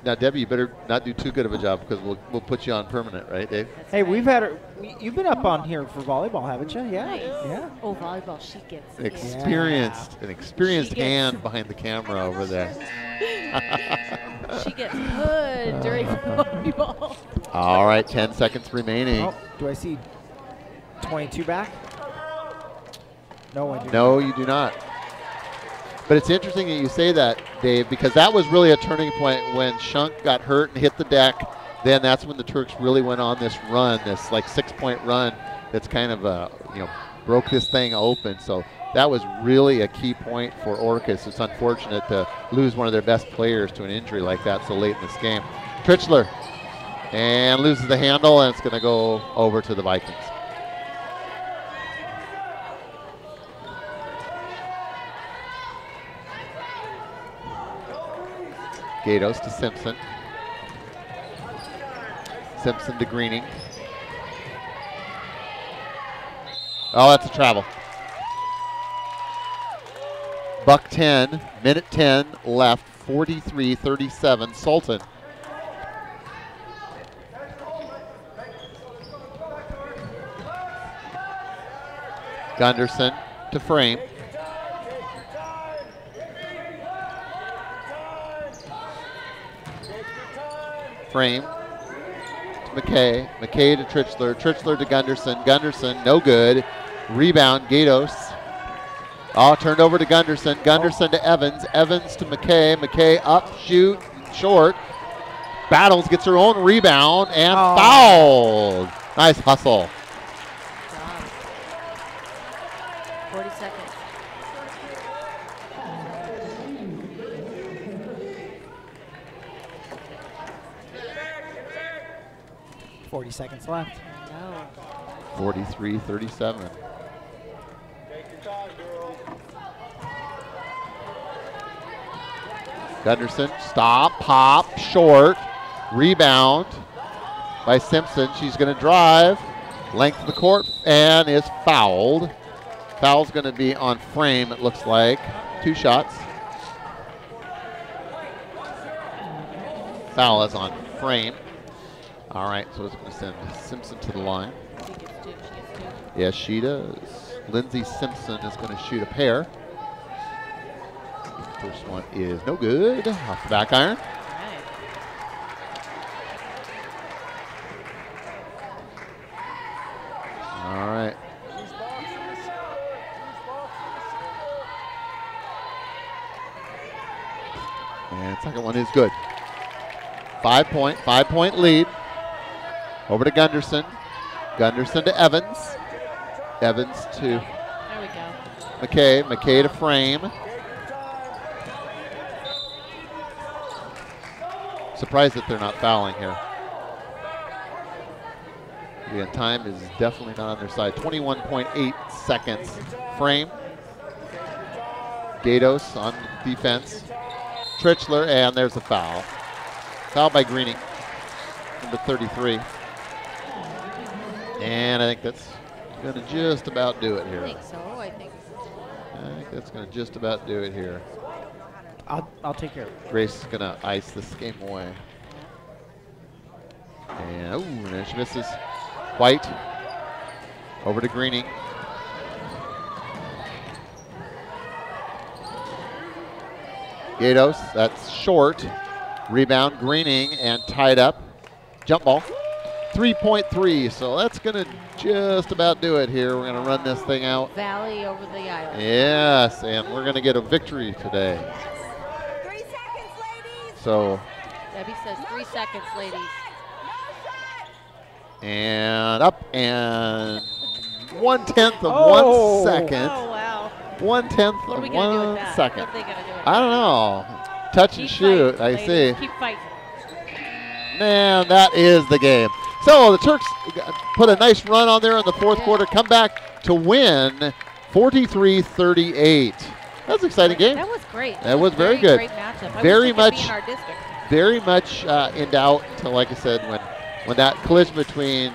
Now, Debbie, you better not do too good of a job because we'll put you on permanent, right, Dave? That's Hey, right. we've had her. You've been up on here for volleyball, haven't you? Yeah. Nice. Yeah. Oh, volleyball, she gets it. An experienced She gets- hand behind the camera over there. She gets good during volleyball. All right, 10 seconds remaining. Oh, do I see 22 back? No, I do. No, you do not. But it's interesting that you say that, Dave, because that was really a turning point when Shunk got hurt and hit the deck. Then that's when the Turks really went on this run, this like 6-point run that's kind of broke this thing open. So that was really a key point for Orcas. It's unfortunate to lose one of their best players to an injury like that so late in this game. Trichler and loses the handle, and it's going to go over to the Vikings. Gatos to Simpson. Simpson to Greening. Oh, that's a travel. Buck 10, minute 10 left, 43-37, Sultan. Gunderson to Frame. Frame to McKay. McKay to Trichler. Trichler to Gunderson. Gunderson, no good. Rebound, Gatos. Oh, turned over to Gunderson. Gunderson to Evans. Evans to McKay. McKay up, shoot, short. Battles, gets her own rebound, and fouled. Nice hustle. Job. 40 seconds. Seconds left. No. 43-37. Gunderson, stop, pop, short, rebound by Simpson. She's going to drive, length of the court, and is fouled. Foul's going to be on Frame, it looks like. 2 shots. Foul is on Frame. All right, so it's going to send Simpson to the line. Yes, she does. Lindsay Simpson is going to shoot a pair. First one is no good. Off the back iron. All right. And second one is good. 5-point lead. Over to Gunderson. Gunderson to Evans. Evans to There we go. McKay. McKay to Frame. Surprised that they're not fouling here. The time is definitely not on their side. 21.8 seconds. Frame. Gatos on defense. Trichler, and there's a foul. Foul by Greening, number 33. And I think that's going to just about do it here. I think so. I think That's going to just about do it here. I'll take care of it. Grace is going to ice this game away. And, ooh, and she misses. White over to Greening. Gatos, that's short. Rebound, Greening, and tied up. Jump ball. 3.3, so that's going to just about do it here. We're going to run this thing out. Valley over the island. Yes, and we're going to get a victory today. 3 seconds, ladies. So, Debbie says 3 seconds, ladies. and up, and 1/10 of Oh. 1 second. Oh, wow. 1/10 What are of we going to do 1 with that? second. What are they going to do with I don't know. Touch and Keep shoot, fighting, I ladies. see. Keep fighting. Man, that is the game. So the Turks put a nice run on there in the fourth quarter, come back to win 43-38. That was an exciting game. That was great. That was very good. Great matchup. I Very wish I could be much- in our district. Very much in doubt till, like I said, when that collision between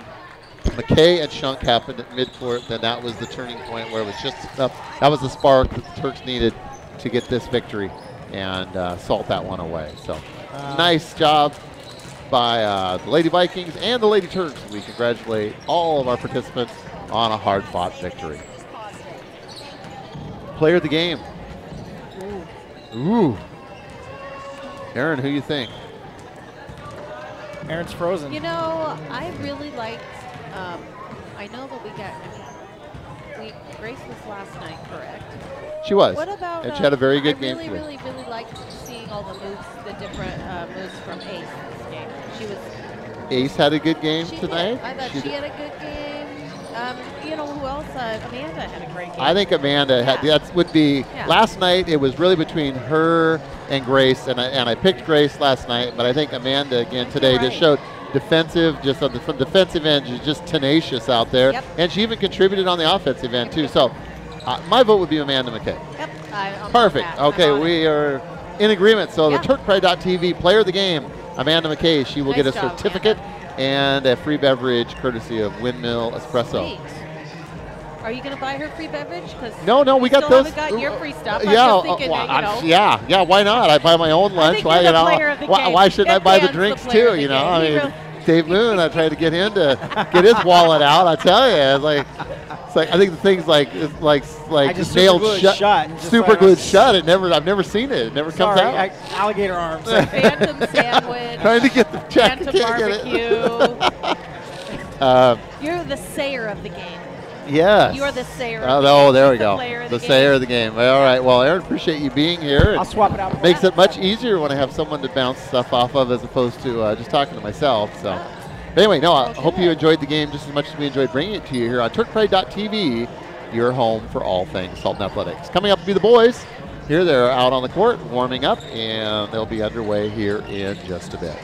McKay and Shunk happened at midcourt, then that was the turning point where it was just enough. That was the spark that the Turks needed to get this victory and salt that one away. So nice job by the Lady Vikings and the Lady Turks. We congratulate all of our participants on a hard-fought victory. Player of the game. Ooh. Aaron, who you think? Aaron's frozen. You know, I really liked, I know that Grace was last night, correct? She was. What about, and she had a very good game I today. really liked seeing all the moves, the different moves from Ace in this game. She was, Ace had a good game she tonight. did. I thought she did. had a good game. You know, who else? Amanda had a great game. I think Amanda had, Yeah. that would be, Yeah. last night it was really between her and Grace, and I picked Grace last night, but I think Amanda again today You're just right. showed defensive, just on from defensive end, she's just tenacious out there. Yep. And she even contributed on the offensive end too. So my vote would be Amanda McKay. Yep. I'm Perfect. on that. I'm Okay, on it. we are in agreement. So Yeah. the TurkPride.tv player of the game, Amanda McKay, she will Nice get a job, certificate and a free beverage courtesy of Windmill Espresso. Sweet. Are you going to buy her free beverage? Cause No, we got still those. haven't got your free stuff. I'm Yeah, just thinking, well, you know. yeah. Why not? I buy my own lunch. think Why, you're the player of the game. why shouldn't I If buy the Dan's the drinks player of too? the You know, game. I He mean, really- Dave Moon. I tried to get him to get his wallet out. I tell you, it's like I think the thing's like I just nailed superglued it shut, shut and just super like- glued shut. I've never seen it. It never comes Sorry, out. alligator arms. Phantom sandwich. Trying to get the check. Phantom Can't get it. barbecue. You're the sayer of the game. Yes. You are the sayer of the Oh, game. there we She's the go. player of The the sayer game. of the game. All right. Well, Aaron, appreciate you being here. I'll swap it out. Makes it much easier when I have someone to bounce stuff off of as opposed to just talking to myself. So, but anyway, no, I hope you enjoyed the game just as much as we enjoyed bringing it to you here on TurkPride.tv, your home for all things Salton Athletics. Coming up will be the boys. Here they're out on the court warming up, and they'll be underway here in just a bit.